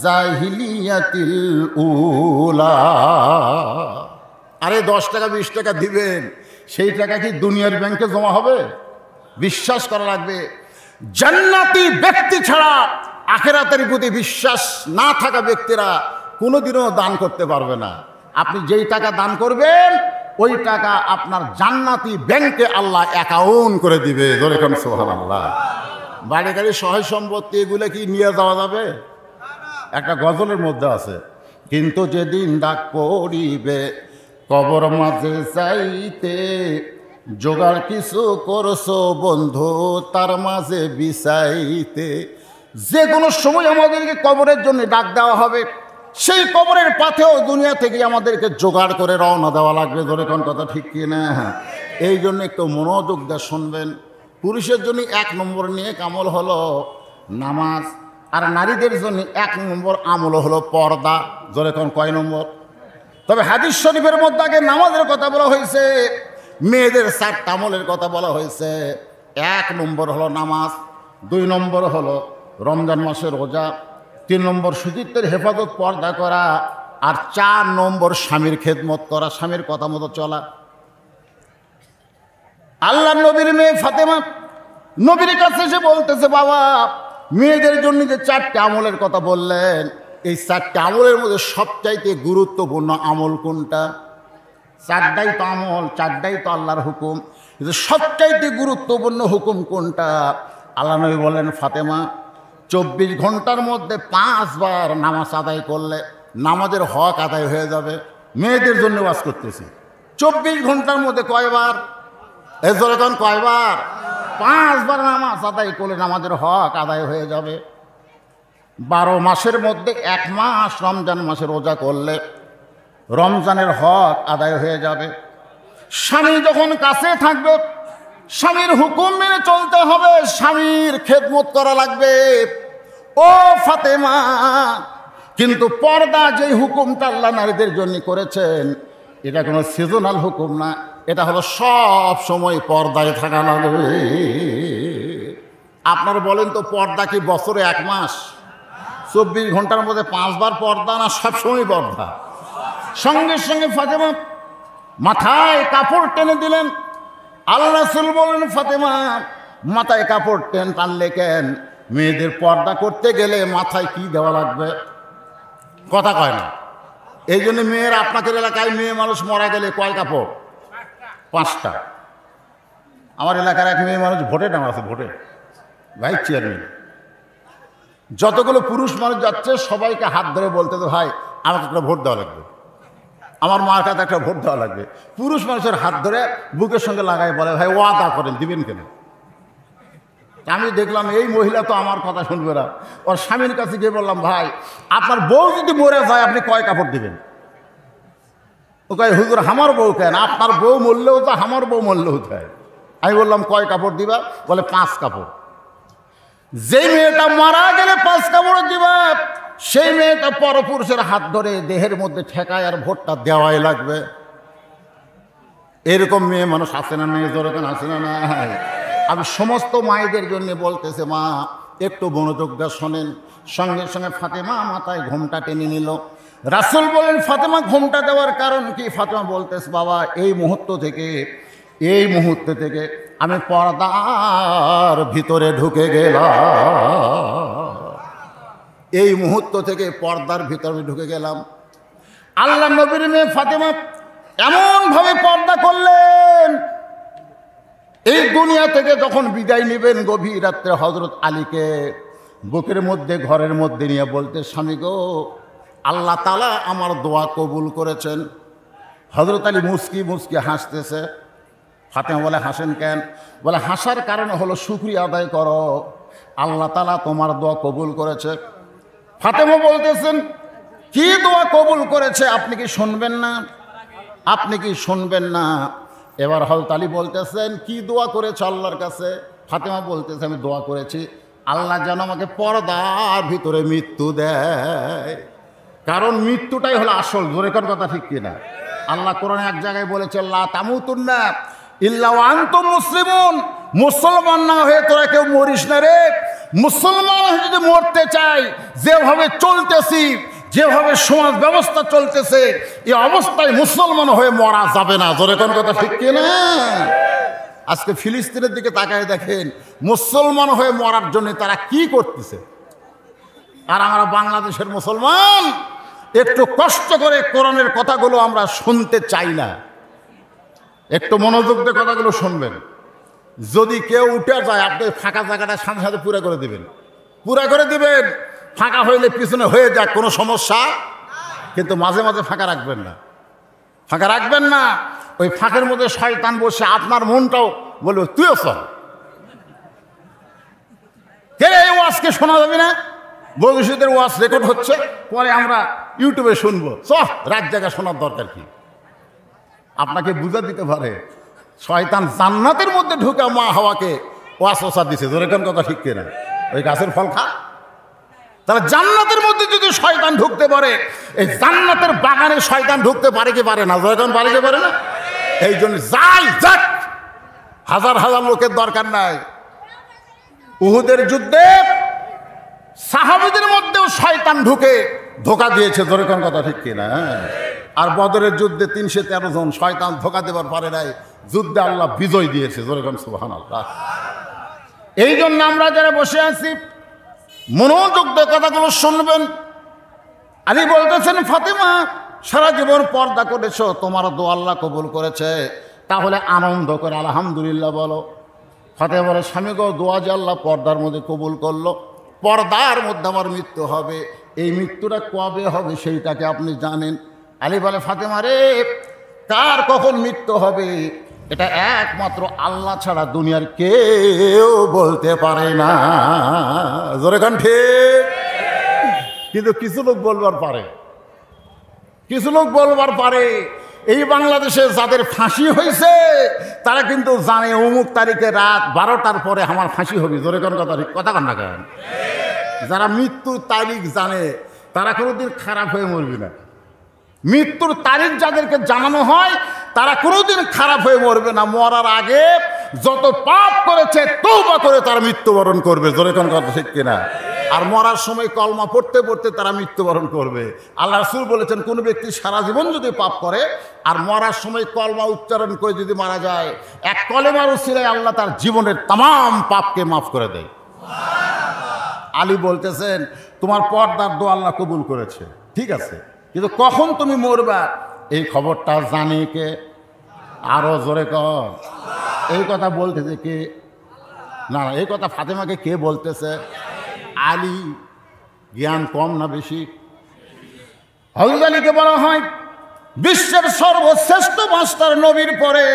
জাহিলিয়াতিল উলা। আরে 10 টাকা 20 টাকা দিবেন, সেই টাকা কি দুনিয়ার ব্যাংকে জমা হবে? বিশ্বাস করা লাগবে। জান্নাতি ব্যক্তি ছাড়া আখিরাতের প্রতি বিশ্বাস না থাকা ব্যক্তিরা কোনোদিনও দান করতে পারবে না। আপনি যেই টাকা দান করবেন ওই টাকা আপনার জান্নাতি ব্যাংকে আল্লাহ অ্যাকাউন্ট করে দিবে। ধরে কোন সুবহানাল্লাহ। বাড়ি গাড়ি সহায় সম্পত্তি এগুলো কি নিয়ে যাওয়া যাবে? একটা গজলের মধ্যে আছে, কিন্তু যেদিন ডাক পড়িবে কবর মাঝে যাইতে, জোগাড় কিছু করছো বন্ধু তার মাঝে বিছাইতে। যে কোনো সময় আমাদেরকে কবরের জন্য ডাক দেওয়া হবে, সেই কবরের পাথেও দুনিয়া থেকে আমাদেরকে জোগাড় করে রওনা দেওয়া লাগবে। ধরে কোন কথা ঠিক কি না? এই জন্য একটু মনোযোগ দিয়ে শুনবেন। পুরুষের জন্য 1 নম্বর নিয়ে আমল হলো নামাজ, আর নারীদের জন্য 1 নম্বর আমল হলো পর্দা। ধরে কোন কয় নম্বর? তবে হাদিস শরীফের মধ্যে আগে নামাজের কথা বলা হয়েছে, মেয়েদের 4টা আমলের কথা বলা হয়েছে। 1 নম্বর হলো নামাজ, 2 নম্বর হলো রমজান মাসের রোজা, 3 নম্বর সুচিত্রের হেফাজত পর্দা করা, আর 4 নম্বর স্বামীর খেদমত করা, স্বামীর কথা মতো চলা। আল্লাহ নবীর মেয়ে ফাতেমা নবীর কাছে এসে বলতেছে, বাবা, মেয়েদের জন্য যে 4টা আমলের কথা বললেন, এই 4টা আমলের মধ্যে সবচাইতে গুরুত্বপূর্ণ আমল কোনটা? 4টাই তো আমল, 4টাই তো আল্লাহর হুকুম, কিন্তু সবচাইতে গুরুত্বপূর্ণ হুকুম কোনটা? আল্লাহ নবী বলেন, ফাতেমা, 24 ঘন্টার মধ্যে 5 বার নামাজ আদায় করলে নামাজের হক আদায় হয়ে যাবে। মেয়েদের জন্য ওয়াজ করতেছি। 24 ঘন্টার মধ্যে কয়বার? এজলতন কয়বার? 5 বার নামাজ আদায় করলে নামাজের হক আদায় হয়ে যাবে। 12 মাসের মধ্যে 1 মাস রমজান মাসে রোজা করলে রমজানের হক আদায় হয়ে যাবে। স্বামী যখন কাছে থাকবে স্বামীর হুকুম মেনে চলতে হবে, স্বামীর খেদমত করা লাগবে। ও ফাতেমা, কিন্তু পর্দা যেই হুকুমটা আল্লাহ নারীদের জন্য করেছেন, এটা কোনো সিজনাল হুকুম না, এটা হলো সব সময় পর্দায় থাকা লাগবে। আপনারা বলেন তো, পর্দা কি বছরে 1 মাস? 24 ঘন্টার মধ্যে 5 বার পর্দা, না সবসময় পর্দা? সঙ্গে সঙ্গে ফাতেমা মাথায় কাপড় টেনে দিলেন। আল্লাহ রাসূল বলেন, ফাতেমা, মাথায় কাপড় টানলে কেন? মেয়েদের পর্দা করতে গেলে মাথায় কি দেওয়া লাগবে? কথা কয় না। এই জন্য মেয়েরা, আপনাদের এলাকায় মেয়ে মানুষ মারা গেলে কয় কাপড়? 5টা। আমার এলাকার এক মেয়ে মানুষ ভোটে নাম আছে, ভোটে ভাইস চেয়ারম্যান। যতগুলো পুরুষ মানুষ যাচ্ছে সবাইকে হাত ধরে বলতে, তো ভাই আমাকে একটা ভোট দেওয়া লাগবে, আমার মার কাছে একটা ভোট দেওয়া লাগবে। পুরুষ মানুষের হাত ধরে বুকের সঙ্গে লাগাই বলে, ভাই ওয়াদা করেন, দিবেন কেন? আমি দেখলাম এই মহিলা তো আমার কথা শুনবে না। ওর স্বামীর কাছে গিয়ে বললাম, ভাই আপনার বউ যদি মরে যায় আপনি কয় কাপড় দিবেন? ও কয়, হুজুর আমার বউ কেন, আপনার বউ মরলেও তো আমার বউ মরলেও তাই। আমি বললাম, কয় কাপড় দিবা? বলে 5 কাপড়। যেই মেয়েটা মারা গেলে 5 কাপড় দিবা, সেই মেয়েটা পরপুরুষের হাত ধরে দেহের মধ্যে ঠেকায় আর ভোটটা দেওয়াই লাগবে। এরকম মেয়ে মানুষ আছে না? মেয়ে যেরকম আছে না? নাই। আমি সমস্ত মায়েদের জন্য বলতেছে, মা একটু মনোযোগ দিয়ে শোনেন। সঙ্গে সঙ্গে ফাতেমা মাথায় ঘোমটা টেনে নিল। রাসূল বলেন, ফাতেমা ঘোমটা দেওয়ার কারণ কি? ফাতেমা বলতেছে, বাবা এই মুহূর্ত থেকে আমি পর্দার ভিতরে ঢুকে গেলাম। এই মুহূর্ত থেকে পর্দার ভিতরে ঢুকে গেলাম। আল্লাহ নবীর মেয়ে ফাতেমা এমনভাবে পর্দা করলেন, এই দুনিয়া থেকে যখন বিদায় নেবেন গভীর রাত্রে হযরত আলীকে বুকের মধ্যে ঘরের মধ্যে নিয়ে বলতে, স্বামী গো, আল্লাহ তাআলা আমার দোয়া কবুল করেছেন। হযরত আলী মুস্কি মুস্কি হাসতেছে। ফাতেমা বলে, হাসেন কেন? বলে, হাসার কারণ হলো শুকরিয়া আদায় করো, আল্লাহ তাআলা তোমার দোয়া কবুল করেছে। ফাতেমা বলতেছেন, কি দোয়া কবুল করেছে আপনি কি শুনবেন না? আপনি কি শুনবেন না? এবার হযরত আলী বলতেছেন, কি দোয়া করেছে আল্লাহর কাছে? ফাতেমা বলতেছে, আমি দোয়া করেছি আল্লাহ যেন আমাকে পর্দার ভিতরে মৃত্যু দেয়, কারণ মৃত্যুটাই হলো আসল। জোরে কোন কথা, ঠিক কিনা? আল্লাহ কোরআনে এক জায়গায় বলেছে, লা তামুতুন্না ইল্লা ওয়া আনতুম মুসলিমুন, মুসলমান না হয়ে তোরা কেউ মরিস না রে। মুসলমান হয়ে যদি মরতে চাই, যেভাবে চলতেছি, যেভাবে সমাজ ব্যবস্থা চলতেছে, এই অবস্থায় মুসলমান হয়ে মরা যাবে না। জোরে কোন কথা, ঠিক কিনা? আজকে ফিলিস্তিনের দিকে তাকায় দেখেন, মুসলমান হয়ে মরার জন্য তারা কি করতেছে। আর আমরা বাংলাদেশের মুসলমান একটু কষ্ট করে কোরআনের কথাগুলো আমরা শুনতে চাই না। একটু মনোযোগ দিয়ে কথাগুলো শুনবেন। যদি কেউ উঠে যায়, আপনি ফাঁকা জায়গাটা সাথে সাথে পুরা করে দিবেন, ফাঁকা হইলে পিছনে হয়ে যাক, কোনো সমস্যা। কিন্তু মাঝে মাঝে ফাঁকা রাখবেন না। ওই ফাঁকের মধ্যে শয়তান বসে আপনার মনটাও বলবে, তুইও চল, কে এই ওয়াজকে শোনা যাবে না? বগুশীদের ওয়াজ রেকর্ড হচ্ছে, পরে আমরা ইউটিউবে শুনবো। রাত জায়গা শোনার দরকার কি? আপনাকে বুঝা দিতে পারে শয়তান জান্নাতের মধ্যে ঢুকে মা হাওয়াকে ওয়াসওয়াসা দিছে। জোরে কোন কথা, ঠিক কিনা? ওই গাছের ফল খা। তাহলে জান্নাতের মধ্যে যদি শয়তান ঢুকতে পারে, এই জান্নাতের বাগানে শয়তান ঢুকতে পারে কি পারে না? জোরে কোন, পারে কি পারে না? এই জন্য যাক, হাজার হাজার লোকের দরকার নাই। উহুদের যুদ্ধে সাহাবীদের মধ্যেও শয়তান ঢুকে ধোকা দিয়েছে। জোরে কোন কথা, ঠিক কিনা? আর বদরের যুদ্ধে 313 জন শয়তান ধোকা দেবার পারে নাই, যুদ্ধে আল্লাহ বিজয় দিয়েছে। জোরে কোন সুবহানাল্লাহ। এই জন্য আমরা যারা বসে আছি, মনোযোগ দিয়ে কথাগুলো শুনবেন। আলী বলতেছেন, ফাতেমা সারা জীবন পর্দা করেছো, তোমার দোয়া আল্লাহ কবুল করেছে, তাহলে আনন্দ করে আলহামদুলিল্লাহ বলো। ফাতেমা বলে, স্বামী গো, দোয়া যে আল্লাহ পর্দার মধ্যে কবুল করলো, পর্দার মধ্যে আমার মৃত্যু হবে, এই মৃত্যুটা কবে হবে সেইটাকে আপনি জানেন? আলী বলে, ফাতেমা রে, কার কখন মৃত্যু হবে এটা একমাত্র আল্লাহ ছাড়া দুনিয়ার কেউ বলতে পারে না। জোরে কোন ঠিক? কিন্তু কিছু লোক বলবার পারে। এই বাংলাদেশে যাদের ফাঁসি হয়েছে তারা কিন্তু জানে অমুক তারিখে রাত 12টার পরে আমার ফাঁসি হবে। জোরে কোন কথা কন না কেন? যারা মৃত্যুর তারিখ জানে তারা কোনোদিন খারাপ হয়ে মরবে না। মৃত্যুর তারিখ যাদেরকে জানানো হয় তারা কোনোদিন খারাপ হয়ে মরবে না। মরার আগে যত পাপ করেছে তওবা করে তারা মৃত্যুবরণ করবে। জোরে কোন কথা, ঠিক কিনা? আর মরার সময় কলমা পড়তে পড়তে তারা মৃত্যুবরণ করবে। আল্লাহ রাসূল বলেছেন, কোন ব্যক্তি সারা জীবন যদি পাপ করে আর মরার সময় কলমা উচ্চারণ করে যদি মারা যায়, এক কলেমার উসিলায় আল্লাহ তার জীবনের তাম পাপকে মাফ করে দেয়। আলী বলতেছেন, তোমার পর্দার দোয়া আল্লাহ কবুল করেছে, ঠিক আছে, কিন্তু কখন তুমি মরবা এই খবরটা জানে কে? আরো জোরে কর। এই কথা বলতেছে কে? না, এই কথা ফাতেমাকে কে বলতেছে? আলী। জ্ঞান কম না বেশি? হযরত আলীকে বলা হয় বিশ্বের সর্বশ্রেষ্ঠ মাস্টার। নবীর পরে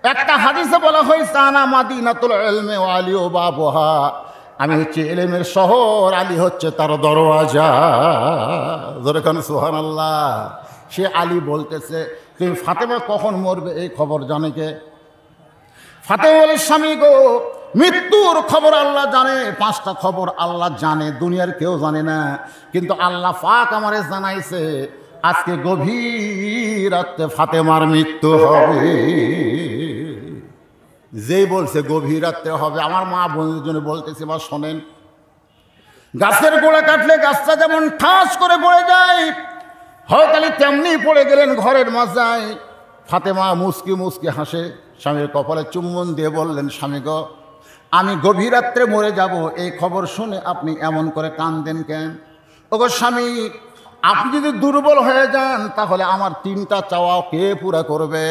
একটা হাদিসে বলা হয়েছে আনা মাদিনাতুল ইলমি ওয়া আলিউ বাবুহা, আমি হচ্ছে ইলমের শহর, আলী হচ্ছে তার দরওয়াজা। জোরে কান সুবহানাল্লাহ। সে আলী বলতেছে তুমি ফাতেমা কখন মরবে এই খবর জানে কে? ফাতেমা বলে স্বামী গো, মৃত্যুর খবর আল্লাহ জানে, 5টা খবর আল্লাহ জানে, দুনিয়ার কেউ জানে না, কিন্তু আল্লাহ পাক আমারে জানাইছে আজকে গভীর রাতে ফাতেমার মৃত্যু হবে। যেই বলছে গভীর রাতে হবে, আমার মা বোনদের জন্য বলতেছে বা শোনেন, গাছের গোড়া কাটলে গাছটা যেমন ঠাস করে পড়ে যায়, হয়তো আলী তেমনি পড়ে গেলেন ঘরের মাঝায়। ফাতেমা মুস্কি মুস্কি হাসে, স্বামীর কপালে চুম্বন দিয়ে বললেন স্বামী গো, আমি গভীর রাত্রে মরে যাব এই খবর শুনে আপনি এমন করে কাঁদেন কেন? ওগো স্বামী, আপনি যদি দুর্বল হয়ে যান তাহলে আমার 3টা চাওয়া কে পুরা করবে?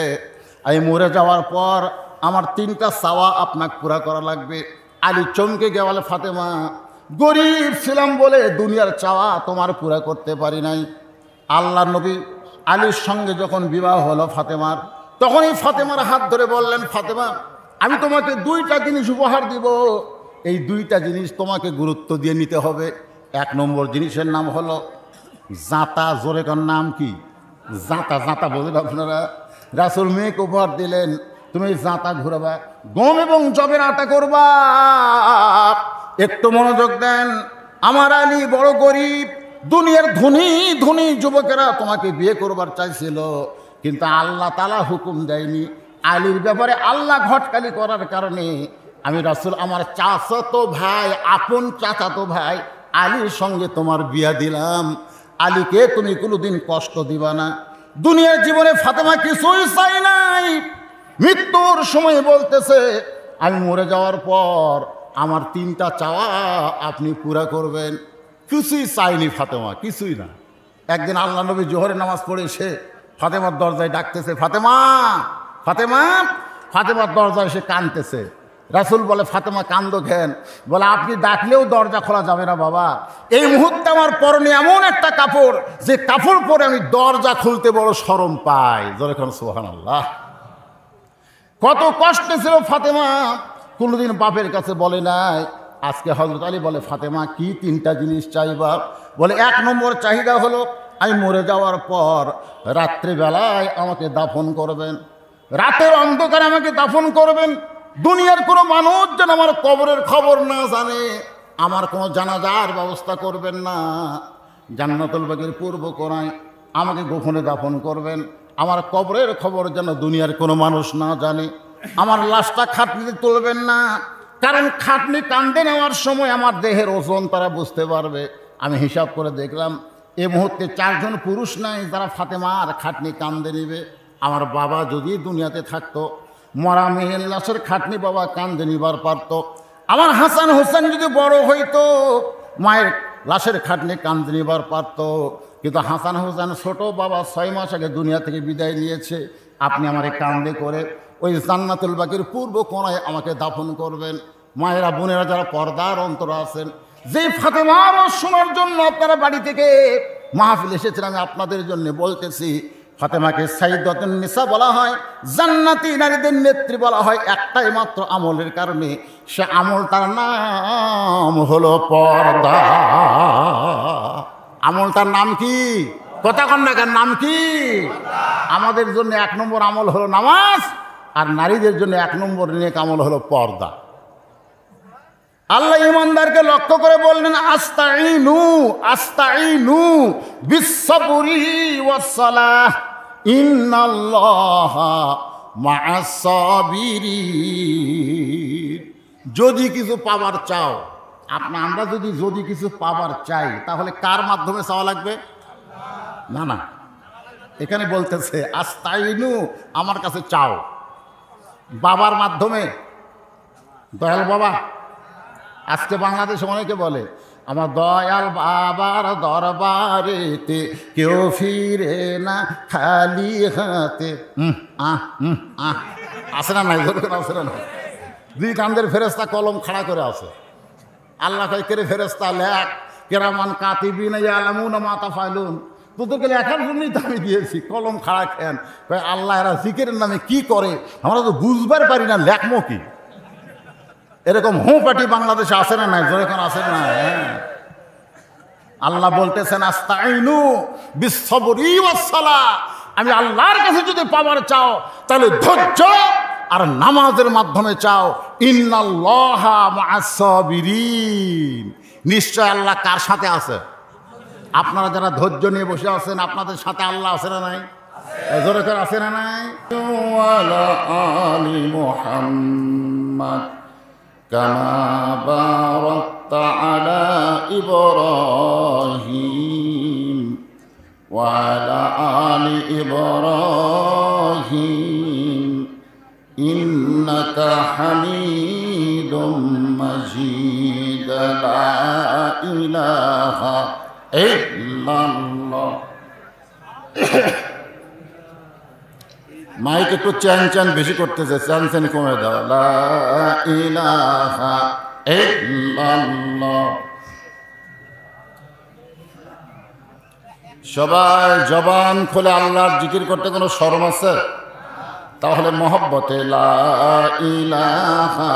আমি মরে যাওয়ার পর আমার 3টা চাওয়া আপনাকে পুরা করা লাগবে। আলী চমকে গিয়ে বলে ফাতেমা, গরিব ছিলাম বলে দুনিয়ার চাওয়া তোমার পুরা করতে পারি নাই। আল্লাহ নবী আলীর সঙ্গে যখন বিবাহ হলো ফাতেমার, তখনই ফাতেমার হাত ধরে বললেন ফাতেমা, আমি তোমাকে 2টা জিনিস উপহার দিব, এই 2টা জিনিস তোমাকে গুরুত্ব দিয়ে নিতে হবে। 1 নম্বর জিনিসের নাম হলো জাঁতা। জোরে কার নাম কি? জাঁতা। জাঁতা বলেন আপনারা। রাসূল মেয়েকে উপহার দিলেন, তুমি জাঁতা ঘুরাবা, গম এবং জবের আটা করবা। একটু মনোযোগ দেন, আমার আলী বড় গরিব, দুনিয়ার ধনী ধনী যুবকেরা তোমাকে বিয়ে করবার চাইছিল, কিন্তু আল্লাহ তাআলা হুকুম দেয়নি। আলীর ব্যাপারে আল্লাহ ঘটকালি করার কারণে আমি রাসূল আমার চাচাতো ভাই, আপন চাচাতো ভাই আলীর সঙ্গে তোমার বিয়া দিলাম। আলীকে তুমি কোনোদিন কষ্ট দিবা না। দুনিয়ার জীবনে ফাতেমা কিছুই চাই নাই, মৃত্যুর সময় বলতেছে আমি মরে যাওয়ার পর আমার 3টা চাওয়া আপনি পুরা করবেন। কিছুই চাইনি ফাতেমা, কিছুই না। একদিন আল্লাহ নবী জোহরের নামাজ পড়ে এসে ফাতেমার দরজায় ডাকতেছে, ফাতেমা ফাতেমা। ফাতেমার দরজায় এসে কাঁদতেছে। রাসূল বলে ফাতেমা কান্দো কেন? বলে আপনি ডাকলেও দরজা খোলা যাবে না বাবা, এই মুহূর্তে আমার পরনে এমন একটা কাপড়, যে কাপড় পরে আমি দরজা খুলতে বড় শরম পাই। জোরে কোন সুবহানাল্লাহ। কত কষ্টে ছিল ফাতেমা, কোনোদিন বাপের কাছে বলে নাই। আজকে হযরত আলী বলে ফাতেমা কি 3টা জিনিস চাইবা? বলে 1 নম্বর চাহিদা হলো আমি মরে যাওয়ার পর রাত্রিবেলায় আমাকে দাফন করবেন, রাতের অন্ধকারে আমাকে দাফন করবেন। দুনিয়ার কোনো মানুষ যেন আমার কবরের খবর না জানে, আমার কোনো জানাজার ব্যবস্থা করবেন না। জান্নাতুল বাগের পূর্ব কোণায় আমাকে গোপনে দাফন করবেন, আমার কবরের খবর যেন দুনিয়ার কোনো মানুষ না জানে। আমার লাশটা খাটনিতে তুলবেন না, কারণ খাটনি কান্দে নেওয়ার সময় আমার দেহের ওজন তারা বুঝতে পারবে। আমি হিসাব করে দেখলাম এ মুহূর্তে 4 জন পুরুষ নাই যারা ফাতেমার খাটনি কান্দে নিবে। আমার বাবা যদি দুনিয়াতে থাকতো, মরা মেয়ের লাশের খাটনি বাবা কান্দে নিবার পারত। আমার হাসান হোসেন যদি বড় হইতো, মায়ের লাশের খাটনি কান্দে নিবার পারত। কিন্তু হাসান হোসেন ছোট, বাবা 6 মাস আগে দুনিয়া থেকে বিদায় নিয়েছে। আপনি আমারে কান্দে করে ওই জান্নাতুল বাকির পূর্ব কোণায় আমাকে দাফন করবেন। মায়েরা বোনেরা যারা পর্দার অন্তর আছেন, যে ফাতেমার শোনার জন্য আপনারা বাড়ি থেকে মাহফিল এসেছেন, আমি আপনাদের জন্য বলতেছি, ফাতেমাকে সাইয়্যিদাতুন নিসা বলা হয়, জান্নাতি নারীদের নেত্রী বলা হয় একটাই মাত্র আমলের কারণে। সে আমল, তার নাম হলো পর্দা। আমলটার নাম কি? কথা কন না কেন? নাম কি? আমাদের জন্য 1 নম্বর আমল হলো নামাজ, আর নারীদের জন্য 1 নম্বর নেক আমল হলো পর্দা। আল্লাহ ইমানদারকে লক্ষ্য করে বললেন আস্তাইনু আস্তাইনু বিসসবরি ওয়াসসালাহ ইন্নাল্লাহা মা'আস সাবিরিন। যদি কিছু পাবার চাও, আমরা যদি কিছু পাবার চাই, তাহলে কার মাধ্যমে চাওয়া লাগবে? না না, এখানে বলতেছে আস্তাইনু, আমার কাছে চাও। বাবার মাধ্যমে, দয়াল বাবা। আজকে বাংলাদেশে অনেকে বলে আমার দয়াল বাবার দরবারেতে কেউ ফিরে না খালি হাতে। আসে না? নাই আসে না? 2 কান্দের ফেরেস্তা কলম খাড়া করে আছে। আল্লাহ কয়, কেরে ফেরেস্তা লেখ, কেরামান কাতিবিন ইয়ালামুনা মা তাফআলুন। তোদেরকে লেখার জন্যই তো আমি দিয়েছি, কলম খাড়া খেন। আল্লাহ এরা জিকিরের নামে কি করে আমরা তো বুঝবার পারি না, লেখমো কি? এরকম পার্টি বাংলাদেশে আসে না? নাই যেরকম আসে না? হ্যাঁ, আল্লাহ বলতেছেন আস্তাইনু বিসসবরি ওয়াস সালাহ, আমি আল্লাহর কাছে যদি পাওয়ার চাও তাহলে ধৈর্য আর নামাজের মাধ্যমে চাও। ইন্নাল্লাহা মা'আস সাবিরিন, নিশ্চয় আল্লাহ কার সাথে আছে? আপনারা যারা ধৈর্য নিয়ে বসে আছেন আপনাদের সাথে আল্লাহ আছে না নাই? জোরে করে আছে না নাই? ওয়ালা আলি মুহাম্মদ কামা বারাকতা আলা ইব্রাহিম ওয়ালা আলি ইব্রাহিম ইন্নাকা হামিদুম মাজিদ। লা ইলাহা ইল্লাল্লাহ। মাইক একটু চ্যান চ্যান বেশি করতেছে, চ্যান চ্যান কমে দাও। লা ইলাহা ইল্লাল্লাহ। সবাই জবান খুলে আল্লাহর জিকির করতে কোনো শরম আছে? তাহলে মহব্বতে লা ইলাহা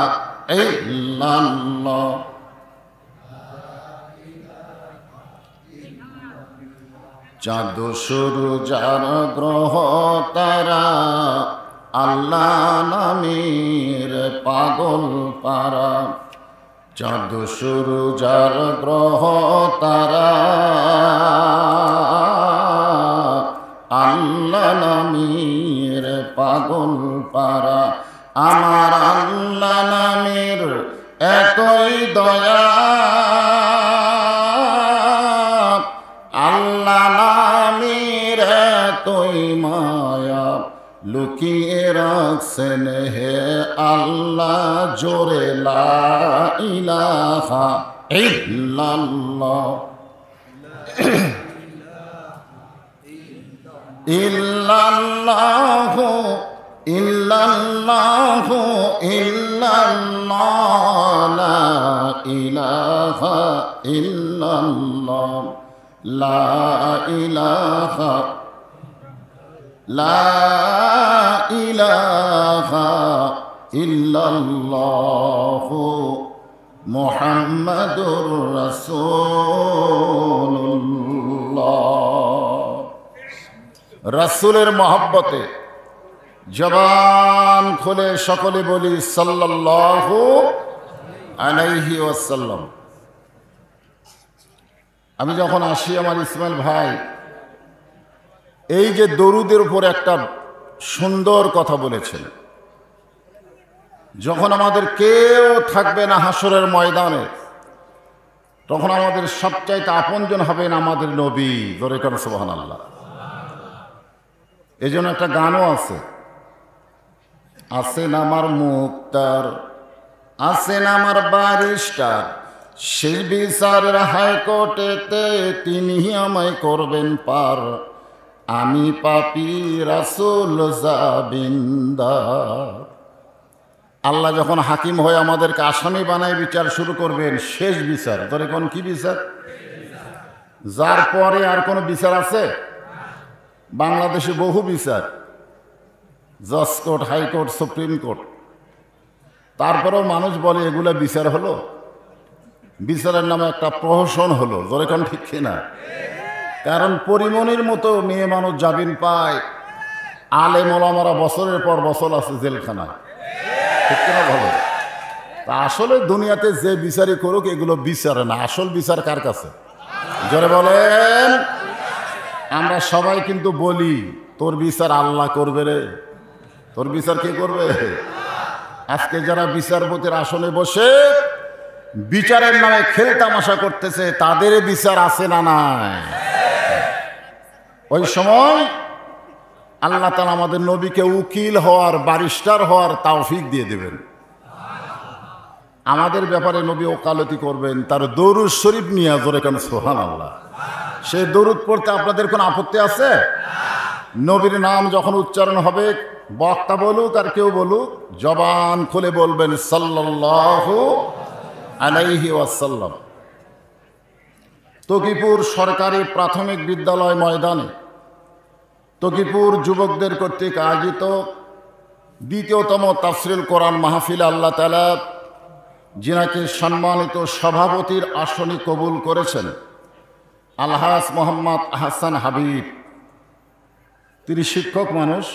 ইল্লাল্লাহ। চাঁদ শুরু যার গ্রহ তারা আল্লাহ নামের পাগল পারা। চাঁদ শুরু যার গ্রহ তারা আল্লাহ নামের পাগল পারা। আমার আল্লাহ নামের এতই দয়া, আল্লাহ নামের এতই মায়া, লুকিয়ে রাখছেন হে আল্লাহ জোরে লা ইলাহা ইল্লাল্লাহ। ইল্লাল্লাহু ইল্লাল্লাহু ইল্লাল্লাহ লা ইলাহা ইল্লাল্লাহ লা ইলাহা লা ইলাহা ইল্লাল্লাহু মুহাম্মাদুর রাসূলুল্লাহ। রাসূলের মহব্বতে জবান খুলে সকলে বলি সাল্লাল্লাহু আলাইহি ওয়াসাল্লাম। আমি যখন আসি আমার ইসমাইল ভাই এই যে দরুদের উপর একটা সুন্দর কথা বলেছেন, যখন আমাদের কেউ থাকবে না হাসরের ময়দানে তখন আমাদের সবচাইতে আপনজন হবেন আমাদের নবী। জোরে করে সুবহানাল্লাহ। এই জন্য একটা গানও আছে, আছেন আমার মুক্তার, আছেন আমার বারিস্টার, শেষ বিচারের হাইকোর্টেতে তিনি আমায় করবেন পার, আমি পাপী রাসূল জাবিন্দার। আল্লাহ যখন হাকিম হয়ে আমাদেরকে আসামি বানায় বিচার শুরু করবেন, শেষ বিচার। ধরে কোন কি বিচার? যার পরে আর কোনো বিচার আছে? বাংলাদেশে বহু বিচার, জজ কোর্ট, হাইকোর্ট, সুপ্রিম কোর্ট। তারপরেও মানুষ বলে এগুলা বিচার হলো? বিচারের নামে একটা প্রহসন হলো। ধরে কোন ঠিক কিনা? কারণ পরিমণির মতো মেয়ে মানুষ জামিন পায়, আলেম ওলামারা বছরের পর বছর আছে জেলখানায়। ঠিক কিনা ভালো? তা আসলে দুনিয়াতে যে বিচারই করুক এগুলো বিচার না। আসল বিচার কার কাছে? জোরে বলেন। আমরা সবাই কিন্তু বলি তোর বিচার আল্লাহ করবে রে। তোর বিচার কে করবে? আজকে যারা বিচারপতির আসনে বসে বিচারের নামে খেল তামাশা করতেছে তাদের বিচার আছে না নাই? ওই সময় আল্লাহ তাআলা আমাদের নবীকে উকিল হওয়ার, ব্যারিস্টার হওয়ার তৌফিক দিয়ে দেবেন। আমাদের ব্যাপারে নবী ওকালতি করবেন, তার দরুদ শরীফ নিয়ে। জোরে কেন সুবহানাল্লাহ। সেই দরুদ পড়তে আপনাদের কোনো আপত্তি আছে? নবীর নাম যখন উচ্চারণ হবে, বক্তা বলুক আর কেউ বলুক, জবান খুলে বলবেন সাল্লাল্লাহু আলাইহি ওয়াসাল্লাম। তকিপুর সরকারি প্রাথমিক বিদ্যালয় ময়দানে তকিপুর যুবকদের কর্তৃক আয়োজিত দ্বিতীয়তম তাফসিরুল কোরআন মাহফিলে আল্লাহ তাআলা যিনাকে সম্মানিত সভাপতির আসনে কবুল করেছেন, আলহাজ মোহাম্মদ আহসান হাবিব, তিনি শিক্ষক মানুষ।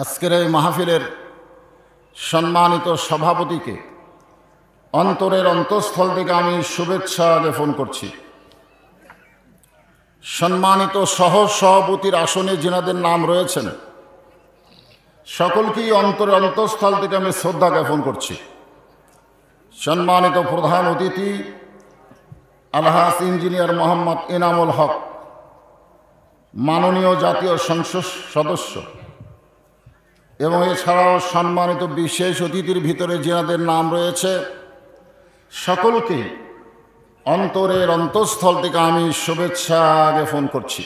আজকের এই মাহফিলের সম্মানিত সভাপতিকে অন্তরের অন্তঃস্থল থেকে আমি শুভেচ্ছা জ্ঞাপন করছি। সম্মানিত সহ সভাপতির আসনে যিনাদের নাম রয়েছেন সকলকেই অন্তরের অন্তঃস্থল থেকে আমি শ্রদ্ধা জ্ঞাপন করছি। সম্মানিত প্রধান অতিথি আলহাজ ইঞ্জিনিয়ার মোহাম্মদ এনামুল হক, মাননীয় জাতীয় সংসদ সদস্য, এবং এছাড়াও সম্মানিত বিশেষ অতিথির ভিতরে যিনাদের নাম রয়েছে সকলকে অন্তরের অন্তঃস্থল থেকে আমি শুভেচ্ছা জ্ঞাপন করছি।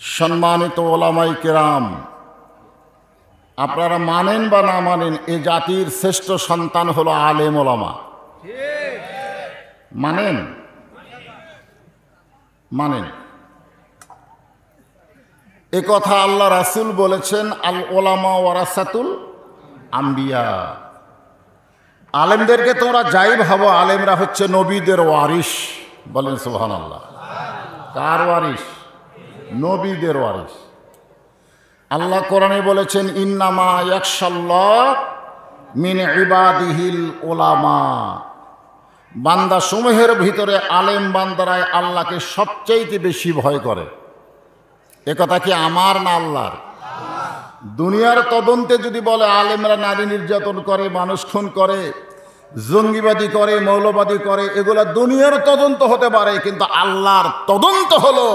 সম্মানিত ওলামায়ে কেরাম, আপনারা মানেন বা না মানেন, এ জাতির শ্রেষ্ঠ সন্তান হলো আলেম ওলামা। মানেন? মানেন? এ কথা আল্লাহ রাসূল বলেছেন, আল ওলামা ওয়ারাসাতুল আম্বিয়া। আলেমদেরকে তোমরা যাই ভাবো, আলেমরা হচ্ছে নবীদের ওয়ারিস। বলেন সুবহানাল্লাহ। কার ওয়ারিস? নবীদের ওয়ারিস। আল্লাহ কোরআনে বলেছেন, ইন্নামা ইয়াখশাল্লাহ মিন ইবাদিহিল উলামা। বান্দা সমূহের ভিতরে আলেম বান্দারাই আল্লাহকে সবচাইতে বেশি ভয় করে। এ কথা কি আমার না আল্লাহর? দুনিয়ার তদন্তে যদি বলে আলেমরা নারী নির্যাতন করে, মানুষ খুন করে, জঙ্গিবাদী করে, মৌলবাদী করে, এগুলা দুনিয়ার তদন্ত হতে পারে, কিন্তু আল্লাহর তদন্ত হলো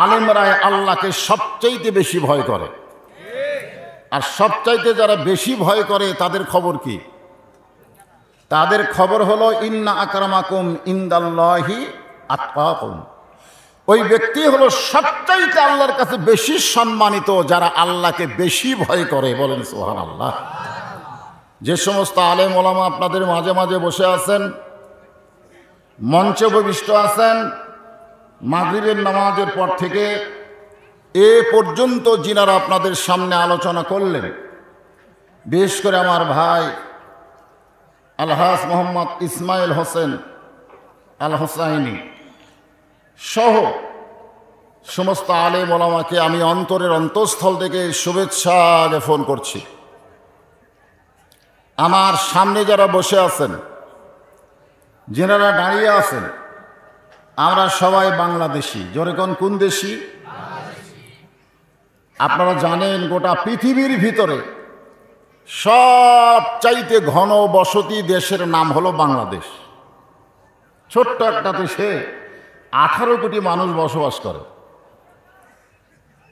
আলেমরাই আল্লাহকে সবচাইতে বেশি ভয় করে। আর সবচাইতে যারা বেশি ভয় করে তাদের খবর কি? তাদের খবর হলো ইন্না আকরামাকুম ইনদাল্লাহি আতকাকুম। ওই ব্যক্তি হলো সবচাইতে আল্লাহর কাছে বেশি সম্মানিত যারা আল্লাহকে বেশি ভয় করে। বলেন সুবহানাল্লাহ। যে সমস্ত আলেম ওলামা আপনাদের মাঝে মাঝে বসে আছেন, মঞ্চে উপবিষ্ট আছেন, মাগরিবের নামাজের পর থেকে এ পর্যন্ত যিনারা আপনাদের সামনে আলোচনা করলেন, বিশেষ করে আমার ভাই আলহাজ মোহাম্মদ ইসমাইল হোসেন আল হোসাইনি সহ সমস্ত আলেম ওলামাকে আমি অন্তরের অন্তঃস্থল থেকে শুভেচ্ছা জ্ঞাপন করছি। আমার সামনে যারা বসে আছেন, যারা দাঁড়িয়ে আছেন, আমরা সবাই বাংলাদেশি। জোরে কোন, কোন দেশি? আপনারা জানেন গোটা পৃথিবীর ভিতরে সবচাইতে ঘন বসতি দেশের নাম হলো বাংলাদেশ। ছোট্ট একটা দেশে 18 কোটি মানুষ বসবাস করে।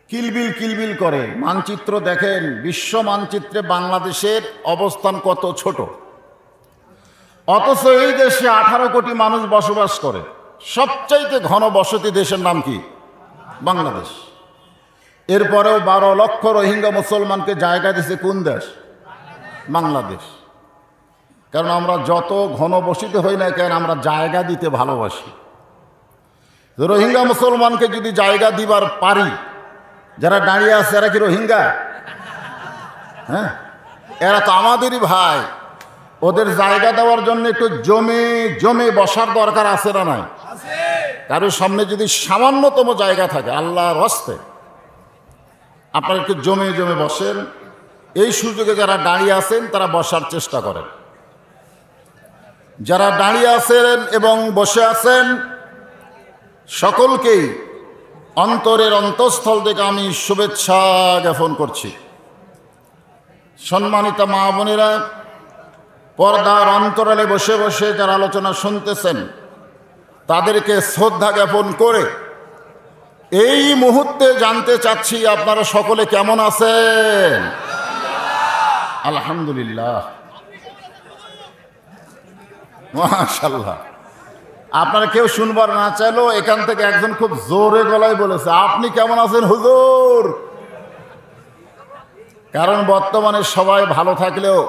কিলবিল কিলবিল করে। মানচিত্র দেখেন, বিশ্ব মানচিত্রে বাংলাদেশের অবস্থান কত ছোট, অথচ এই দেশে 18 কোটি মানুষ বসবাস করে। সবচাইতে ঘন বসতি দেশের নাম কি? বাংলাদেশ। এরপরেও 12 লক্ষ রোহিঙ্গা মুসলমানকে জায়গা দিছে কোন দেশ? বাংলাদেশ। কারণ আমরা যত ঘনবসতি হই না কেন, আমরা জায়গা দিতে ভালোবাসি। রোহিঙ্গা মুসলমানকে যদি জায়গা দিবার পারি, যারা দাঁড়িয়ে আছে এরা কি রোহিঙ্গা? হ্যাঁ, এরা তো আমাদেরই ভাই। ওদের জায়গা দেওয়ার জন্য একটু জমে জমে বসার দরকার আছে না নাই? কারোর সামনে যদি সামান্যতম জায়গা থাকে, আল্লাহর হস্তে আপনারা একটু জমে জমে বসেন। এই সুযোগে যারা দাঁড়িয়ে আছেন তারা বসার চেষ্টা করেন। যারা দাঁড়িয়ে আছেন এবং বসে আছেন সকলকেই অন্তরের অন্তঃস্থল থেকে আমি শুভেচ্ছা জ্ঞাপন করছি। সম্মানিত মা বোনেরা, পর্দার অন্তরালে বসে বসে যারা আলোচনা শুনতেছেন তাদেরকে শ্রদ্ধা জ্ঞাপন করে এই মুহূর্তে জানতে চাচ্ছি আপনারা সকলে কেমন আছেন? আলহামদুলিল্লাহ, মাশাআল্লাহ। আপনারা কেউ শুনবার না চাইলেও এখান থেকে একজন খুব জোরে গলায় বলেছে, আপনি কেমন আছেন হুজুর? কারণ বর্তমানে সবাই ভালো থাকলেও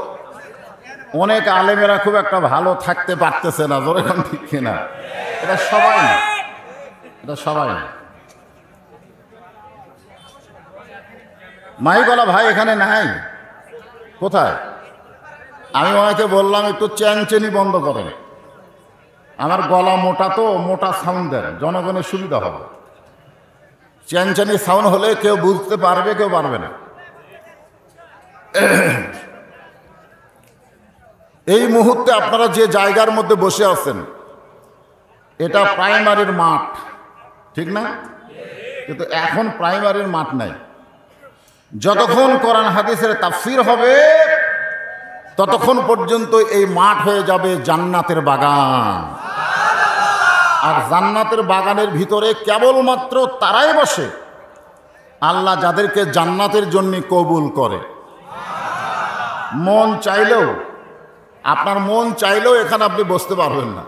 অনেক আলেমেরা খুব একটা ভালো থাকতে পারতেছে না, জোরে এখন ঠিক কিনা? এটা সবাই না, এটা সবাই না। মাইকওয়ালা ভাই এখানে নাই, কোথায়? আমি ওনাকে বললাম একটু চ্যানচেনি বন্ধ করেন, আমার গলা মোটা তো, মোটা সাউন্ড দেন, জনগণের সুবিধা হবে। চ্যানচেনি সাউন্ড হলে কেউ বুঝতে পারবে, কেউ পারবে না। এই মুহূর্তে আপনারা যে জায়গার মধ্যে বসে আছেন এটা প্রাইমারির মাঠ, ঠিক না? কিন্তু এখন প্রাইমারির মাঠ নাই। যতক্ষণ কোরআন হাদিসের তাফসীর হবে ততক্ষণ পর্যন্ত এই মাঠ হয়ে যাবে জান্নাতের বাগান। আর জান্নাতের বাগানের ভিতরে কেবলমাত্র তারাই বসে আল্লাহ যাদেরকে জান্নাতের জন্য কবুল করে। মন চাইলেও, আপনার মন চাইলেও এখানে আপনি বসতে পারবেন না,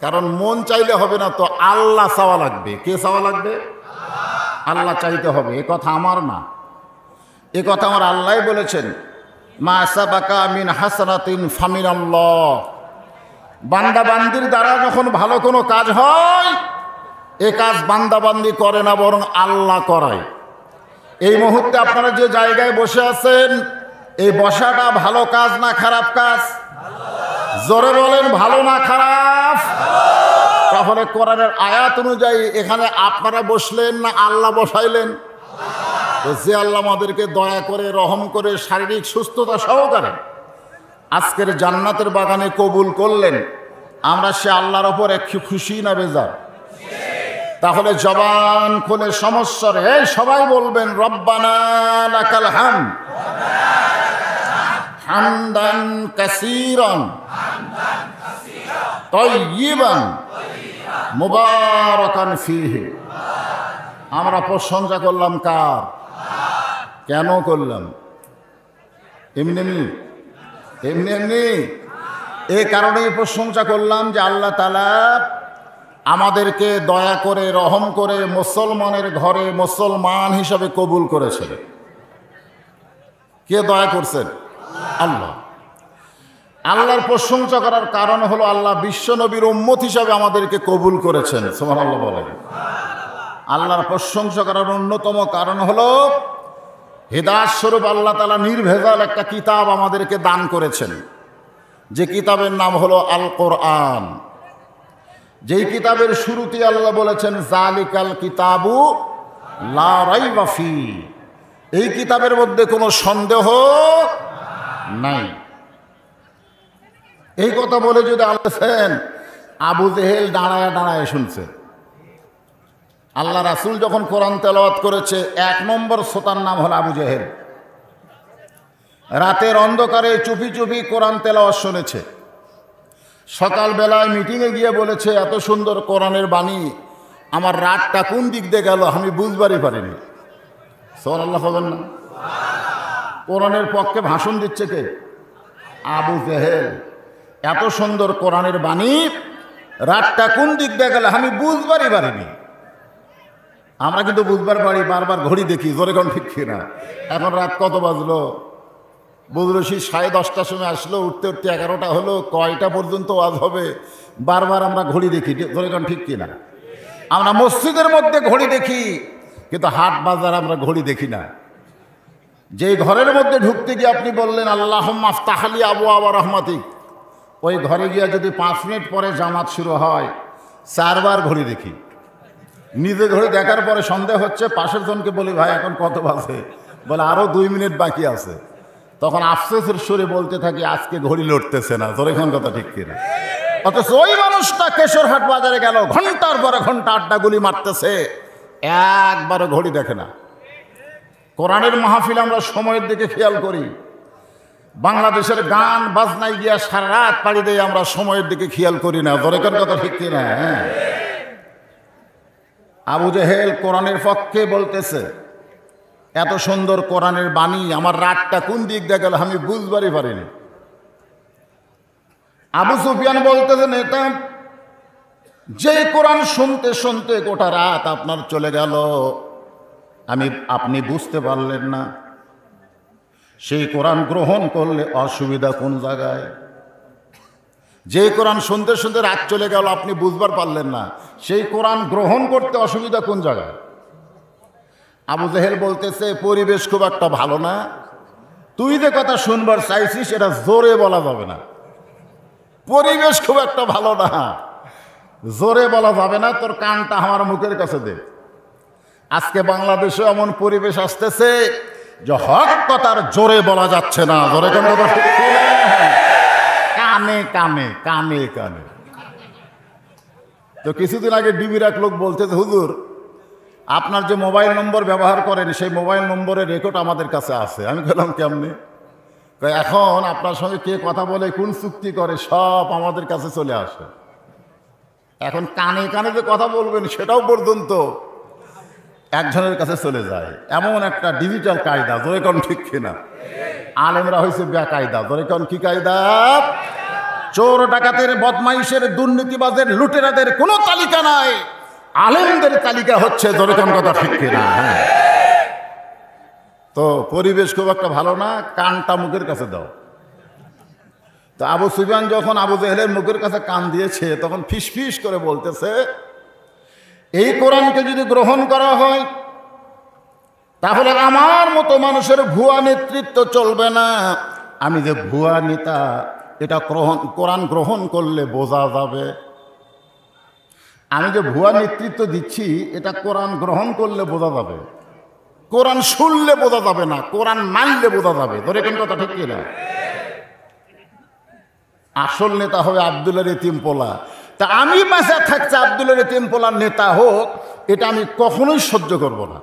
কারণ মন চাইলে হবে না, তো আল্লাহ চাওয়া লাগবে। কে চাওয়া লাগবে? আল্লাহ চাইতে হবে। এ কথা আমার না, এ কথা আমার আল্লাহ বলেছেন, মা সাবাকা মিন হাসানাতিন ফামিনাল্লাহ। বান্দা বান্দির দ্বারা যখন ভালো কোনো কাজ হয়, এ কাজ বান্দা বান্দি করে না, বরং আল্লাহ করায়। এই মুহূর্তে আপনারা যে জায়গায় বসে আছেন, এই বসাটা ভালো কাজ না খারাপ কাজ? জোরে বলেন, ভালো না খারাপ? তাহলে কোরআনের আয়াত অনুযায়ী এখানে আপনারা বসলেন না আল্লাহ বসাইলেন? যে আল্লাহ আমাদেরকে দয়া করে, রহম করে, শারীরিক সুস্থতা সহকারে আজকের জান্নাতের বাগানে কবুল করলেন, আমরা সে আল্লাহর ওপর একটু খুশি না বেজার? তাহলে জবান খুলে সমস্যারে এই সবাই বলবেন, রব্বানা লাকাল হামদ হামদান কাসীরান তাইয়িবান মুবারাকান ফীহি। আমরা প্রশংসা করলাম কার? কেন করলাম? এমনি এমনি এমনি এমনি এই কারণেই প্রশংসা করলাম যে আল্লাহ তাআলা আমাদেরকে দয়া করে, রহম করে মুসলমানের ঘরে মুসলমান হিসাবে কবুল করেছেন। কে দয়া করছেন? আল্লাহ। আল্লাহর প্রশংসা করার কারণ হলো আল্লাহ বিশ্ব নবীর উম্মত হিসাবে আমাদেরকে কবুল করেছেন। সুবহানাল্লাহ বলেন। আল্লাহর প্রশংসা করার অন্যতম কারণ হলো হিদায়াত স্বরূপ আল্লাহ তাআলা নির্ভেজাল একটা কিতাব আমাদেরকে দান করেছেন, যে কিতাবের নাম হলো আল কোরআন। যেই কিতাবের শুরুতে আল্লাহ বলেছেন, জালিকাল কিতাবু লা রাইবা ফি, এই কিতাবের মধ্যে কোনো সন্দেহ নাই। এই কথা বলে যদি আল্লাহ, আবু জেহেল দাঁড়ায় দাঁড়ায় শুনছে। আল্লাহ রাসূল যখন কোরআন তেলাওয়াত করেছে, 1 নম্বর শ্রোতার নাম হলো আবু জেহেল। রাতের অন্ধকারে চুপি চুপি কোরআন তেলাওয়াত শুনেছে। সকালবেলায় মিটিংয়ে গিয়ে বলেছে, এত সুন্দর কোরআনের বাণী, আমার রাতটা কোন দিক দিয়ে গেল আমি বুঝবারই পারিনি। সুবহানাল্লাহ বলেন না? কোরআনের পক্ষে ভাষণ দিচ্ছে কে? আবু জেহেল। এত সুন্দর কোরআনের বাণী, রাতটা কোন দিক দিয়ে গেল আমি বুঝবারই পারিনি। আমরা কিন্তু বুঝবার পারি, বারবার ঘড়ি দেখি, জোরে কোন ঠিক কিনা? এখন রাত কত বাজলো? বুঝলো সেই 10:30টার সময় আসলো, উঠতে উঠতে 11টা হলো, কয়টা পর্যন্ত ওয়াজ হবে, বারবার আমরা ঘড়ি দেখি, জোরে কোন ঠিক কিনা? আমরা মসজিদের মধ্যে ঘড়ি দেখি, কিন্তু হাট বাজার আমরা ঘড়ি দেখি না। যেই ঘরের মধ্যে ঢুকতে গিয়ে আপনি বললেন আল্লাহুম্মা আফতাহ লি আবওয়াবা রাহমাতিক, ওই ঘরে গিয়ে যদি 5 মিনিট পরে জামাত শুরু হয়, 4 বার ঘড়ি দেখি। নিজে ঘড়ি দেখার পরে সন্দেহ হচ্ছে, পাশের জনকে বলি, ভাই এখন কত বাজে? বলে আরো 2 মিনিট বাকি আছে। তখন আফসোসের সুরে বলতে থাকি, আজকে ঘড়ি লড়তেছে না। তোর এখন কথা ঠিক কিনা? অথচ ওই মানুষটা কেশরহাট বাজারে গেল, ঘন্টার পরে ঘন্টা আড্ডা গুলি মারতেছে, একবারও ঘড়ি দেখে না। কোরআনের মাহফিল আমরা সময়ের দিকে খেয়াল করি, বাংলাদেশের গান বাজনায় গিয়া সারা রাত পাড়ি দিয়ে আমরা সময়ের দিকে খেয়াল করি না। দরকার কথা ঠিক কিনা? হ্যাঁ। আবু জেহেল কোরআনের পক্ষে বলতেছে, এত সুন্দর কোরআনের বাণী, আমার রাতটা কোন দিক দিয়ে গেল আমি বুঝবারই পারিনি। আবু সুফিয়ান বলতেছেন, এটা যে কোরআন শুনতে শুনতে গোটা রাত আপনার চলে গেল, আপনি বুঝতে পারলেন না। সেই কোরআন গ্রহণ করলে অসুবিধা কোন জায়গায়? যে কোরআন শুনতে শুনতে রাত চলে গেল, আপনি বুঝবার পারলেন না, সেই কোরআন গ্রহণ করতে অসুবিধা কোন জায়গায়? আবু জেহেল বলতেছে পরিবেশ খুব একটা ভালো না, তুই যে কথা শুনবার চাইছিস এটা জোরে বলা যাবে না, পরিবেশ খুব একটা ভালো না, জোরে বলা যাবে না, তোর কানটা আমার মুখের কাছে দে। আজকে বাংলাদেশে এমন পরিবেশ আসতেছে যে হক কথার জোরে বলা যাচ্ছে না, জোরে কেন কথা ঠিক না? কানে কানে কানে কানে। তো কিছুদিন আগে ডিবির এক লোক বলতেছে, হুজুর আপনার যে মোবাইল নম্বর ব্যবহার করেন সেই মোবাইল নম্বরের রেকর্ড আমাদের কাছে আছে। আমি বললাম কেমনি? এখন আপনার সঙ্গে কে কথা বলে, কোন চুক্তি করে, সব আমাদের কাছে চলে আসে। এখন কানে কানে যে কথা বলবেন সেটাও পর্যন্ত একজনের কাছে চলে যায়। এমন একটা ডিজিটাল কায়দা, ধরে কোন ঠিক কিনা? আলেমরা হয়েছে বেকায়দা, ধরে কোন কি কায়দা? চোর ডাকাতের, বদমাইশের, দুর্নীতিবাজের, লুটেরাদের কোনো তালিকা নাই, আলেমদের তালিকা হচ্ছে, ধরে কোন কথা ঠিক কিনা? হ্যাঁ। তো পরিবেশ খুব একটা ভালো না, কানটা মুখের কাছে দাও। তো আবু সুফিয়ান যখন আবু জেহেলের মুখের কাছে কান দিয়েছে, তখন ফিস ফিস করে বলতেছে, এই কোরআনকে যদি গ্রহণ করা হয় তাহলে আমার মতো মানুষের ভুয়া নেতৃত্ব চলবে না। আমি যে ভুয়া নেতা এটা কোরআন গ্রহণ করলে বোঝা যাবে। আমি যে ভুয়া নেতৃত্ব দিচ্ছি এটা কোরআন গ্রহণ করলে বোঝা যাবে, কোরআন শুনলে বোঝা যাবে না, কোরআন মানলে বোঝা যাবে। ধরে কোন কথা ঠিক কিনা? আসল নেতা হবে আব্দুল্লাহর এতিম পোলা। তা আমি বাঁচা থাকতে আব্দুল্লাহর এতিম পোলার নেতা হোক, এটা আমি কখনোই সহ্য করব না।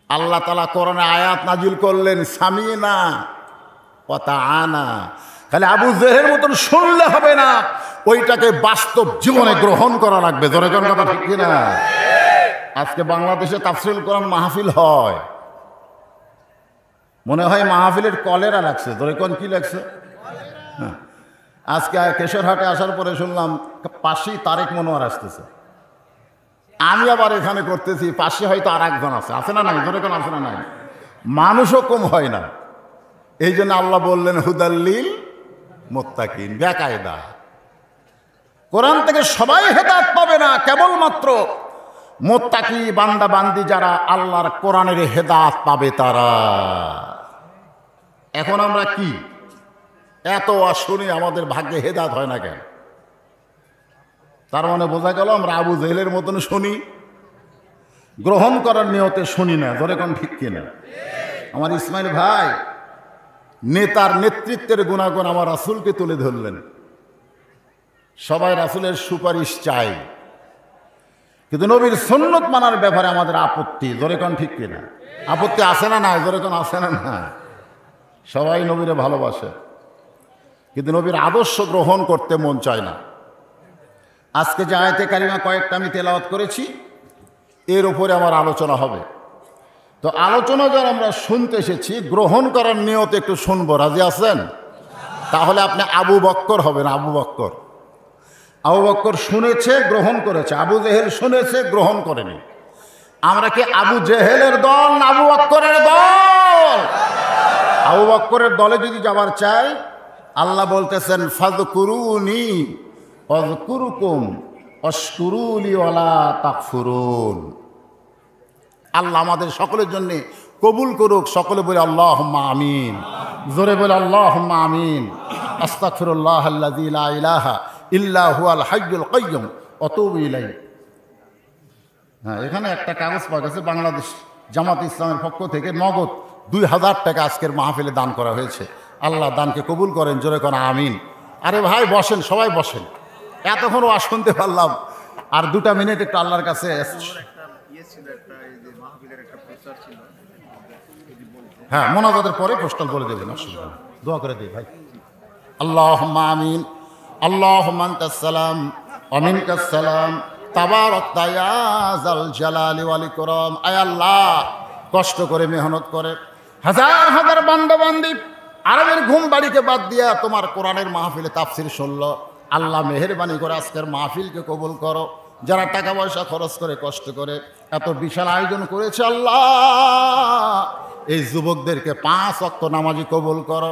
আল্লাহ তাআলা কোরআনে আয়াত নাজিল করলেন, সামিনা ওয়া তাআনা। খালি আবু জেহেলের মতন শুনলে হবে না, ওইটাকে বাস্তব জীবনে গ্রহণ করা লাগবে। ধরে কোন কথা ঠিক কিনা? আজকে বাংলাদেশে তাফসীরুল কোরআন মাহফিল হয়, মনে হয় মাহফিলের কলেরা লাগছে। ধরে কোন কি লাগছে? হ্যাঁ। আজকে কেশরহাটে আসার পরে শুনলাম পাশেই তারেক মনোয়ার আসতেছে। আমি আবার এখানে করতেছি, পাশে হয়তো আর একজন আছে না নাই? ধরে কোন আছে না নাই? মানুষও কম হয় না। এই জন্য আল্লাহ বললেন হুদাল্লিল মুত্তাকিন, বেকায়দা। কোরআন থেকে সবাই হেদায়েত পাবে না, কেবলমাত্র মুত্তাকি বান্দা বান্দি যারা আল্লাহর কোরআনের হেদায়েত পাবে তারা। এখন আমরা কি এত শুনি, আমাদের ভাগ্যে হেদায়েত হয় না কেন? তার মানে বোঝা গেল আমরা আবু জেহেলের মতন শুনি, গ্রহণ করার নিয়তে শুনি না। ধরে কোন ঠিক কিনা? আমার ইসমাইল ভাই নেতার নেতৃত্বের গুণাগুণ আমার রাসূলকে তুলে ধরলেন। সবাই রাসূলের সুপারিশ চাই, কিন্তু নবীর সুন্নত মানার ব্যাপারে আমাদের আপত্তি। ধরে কোন ঠিক কিনা? আপত্তি আছে না নাই? ধরে কোন আছে না না? সবাই নবীরে ভালোবাসে, কিন্তু নবীর আদর্শ গ্রহণ করতে মন চায় না। আজকে যে আয়াতে কারিমা কয়েকটা আমি তেলাওয়াত করেছি, এর উপরে আমার আলোচনা হবে। তো আলোচনা যারা আমরা শুনতে এসেছি, গ্রহণ করার নিয়তে একটু শুনবো, রাজি আছেন? তাহলে আপনি আবু বক্কর হবেন। আবু বক্কর, আবু বক্কর শুনেছে, গ্রহণ করেছে। আবু জেহেল শুনেছে, গ্রহণ করেনি। আমরা কি আবু জেহেলের দল না আবু বক্করের দল? আবু বক্করের দলে যদি যাবার চাই, আল্লাহ বলতেছেন ফাযকুরুনি আযকুরুকুম ওয়াশকুরুলি ওয়ালা তাকফুরুন। আল্লাহ আমাদের সকলের জন্য কবুল করুক। সকলে বলে আল্লাহুম্মা আমিন। জোরে বলে আল্লাহুম্মা আমিন। আস্তাগফিরুল্লাহ আল্লাযী লা ইলাহা ইল্লা হুয়াল হাইয়ুল কাইয়্যুম ওয়া আতুবু ইলাইহি। হ্যাঁ, এখানে একটা কাগজ পাওয়া গেছে, বাংলাদেশ জামাত ইসলামের পক্ষ থেকে নগদ 2000 টাকা আজকের মাহফিলে দান করা হয়েছে। আল্লাহ দানকে কবুল করেন। জোরে কোন আমিন। আরে ভাই বসেন, সবাই বসেন। এতক্ষণ ওয়াজ শুনতে পারলাম, আর 2 মিনিট একটু আল্লাহর কাছে। হ্যাঁ, মোনাজাতের পরে পোস্টাল বলে দেবেন, অসুবিধা নেই। দোয়া করে দিই ভাই। আল্লাহুম্মা আমিন। আল্লাহুম্মা আনতাস সালাম ওয়া মিনকাস সালাম তাবারাকতা ইয়া যাল জালালি ওয়াল ইকরাম। আয় আল্লাহ, কষ্ট করে মেহনত করে হাজার হাজার বান্দা বান্দি আরবের ঘুম বাড়িকে বাদ দিয়া তোমার কোরআনের মাহফিলে তাফসীর শুনল। আল্লাহ মেহেরবানি করে আজকের মাহফিলকে কবুল করো। যারা টাকা পয়সা খরচ করে কষ্ট করে এত বিশাল আয়োজন করেছে, আল্লাহ এই যুবকদেরকে 5 ওয়াক্ত নামাজি কবুল করো।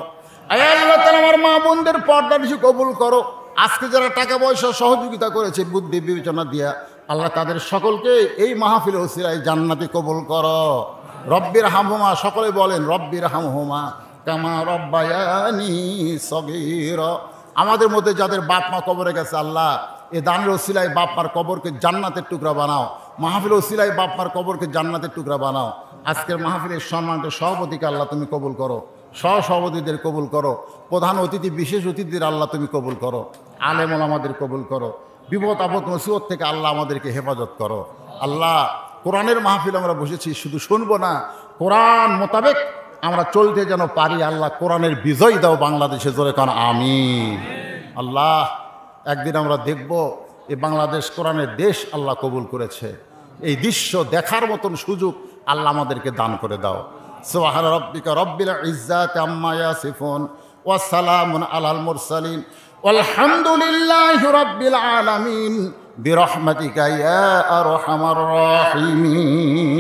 আয় আল্লাহ তাআলা আমার মা বোনদের পর্দা নিশি কবুল করো। আজকে যারা টাকা পয়সা সহযোগিতা করেছে বুদ্ধি বিবেচনা দিয়া আল্লাহ তাদের সকলকে এই মাহফিল ওসিলায় জান্নাতে কবুল করো। রব্বির হামহুমা, সকলে বলেন রব্বির হামহুমা কামা রব্বায়ানি সগীরা। আমাদের মধ্যে যাদের বাপ মা কবরে গেছে আল্লাহ এ দানের ওসিলায় বাপ মার কবরকে জান্নাতের টুকরা বানাও। মাহফিল ওসিলায় বাপ মার কবরকে জান্নাতের টুকরা বানাও। আজকের মাহফিলের সম্মানিত সভাপতিকে আল্লাহ তুমি কবুল করো, সহসভাপতিদের কবুল করো, প্রধান অতিথি বিশেষ অতিথিদের আল্লাহ তুমি কবুল করো, আলেম ওলামাদের কবুল করো। বিপদ আপদ মুসিবত থেকে আল্লাহ আমাদেরকে হেফাজত করো। আল্লাহ কোরআনের মাহফিল আমরা বসেছি, শুধু শুনবো না, কোরআন মোতাবেক আমরা চলতে যেন পারি। আল্লাহ কোরআনের বিজয় দাও বাংলাদেশে, জোরে কান আমিন। আল্লাহ একদিন আমরা দেখব এই বাংলাদেশ কোরআনের দেশ আল্লাহ কবুল করেছে। এই দৃশ্য দেখার মতন সুযোগ আল্লাহ আমাদেরকে দান করে দাও। সুবহান রাব্বিকা রব্বিল ইজ্জাতি আম্মা ইয়াসিফুন ওয়া সালামুন আলাল মুরসালিন ওয়ালহামদুলিল্লাহি রাব্বিল আলামিন বিরহমাতিকা ইয়া আরহামার রাহিমিন।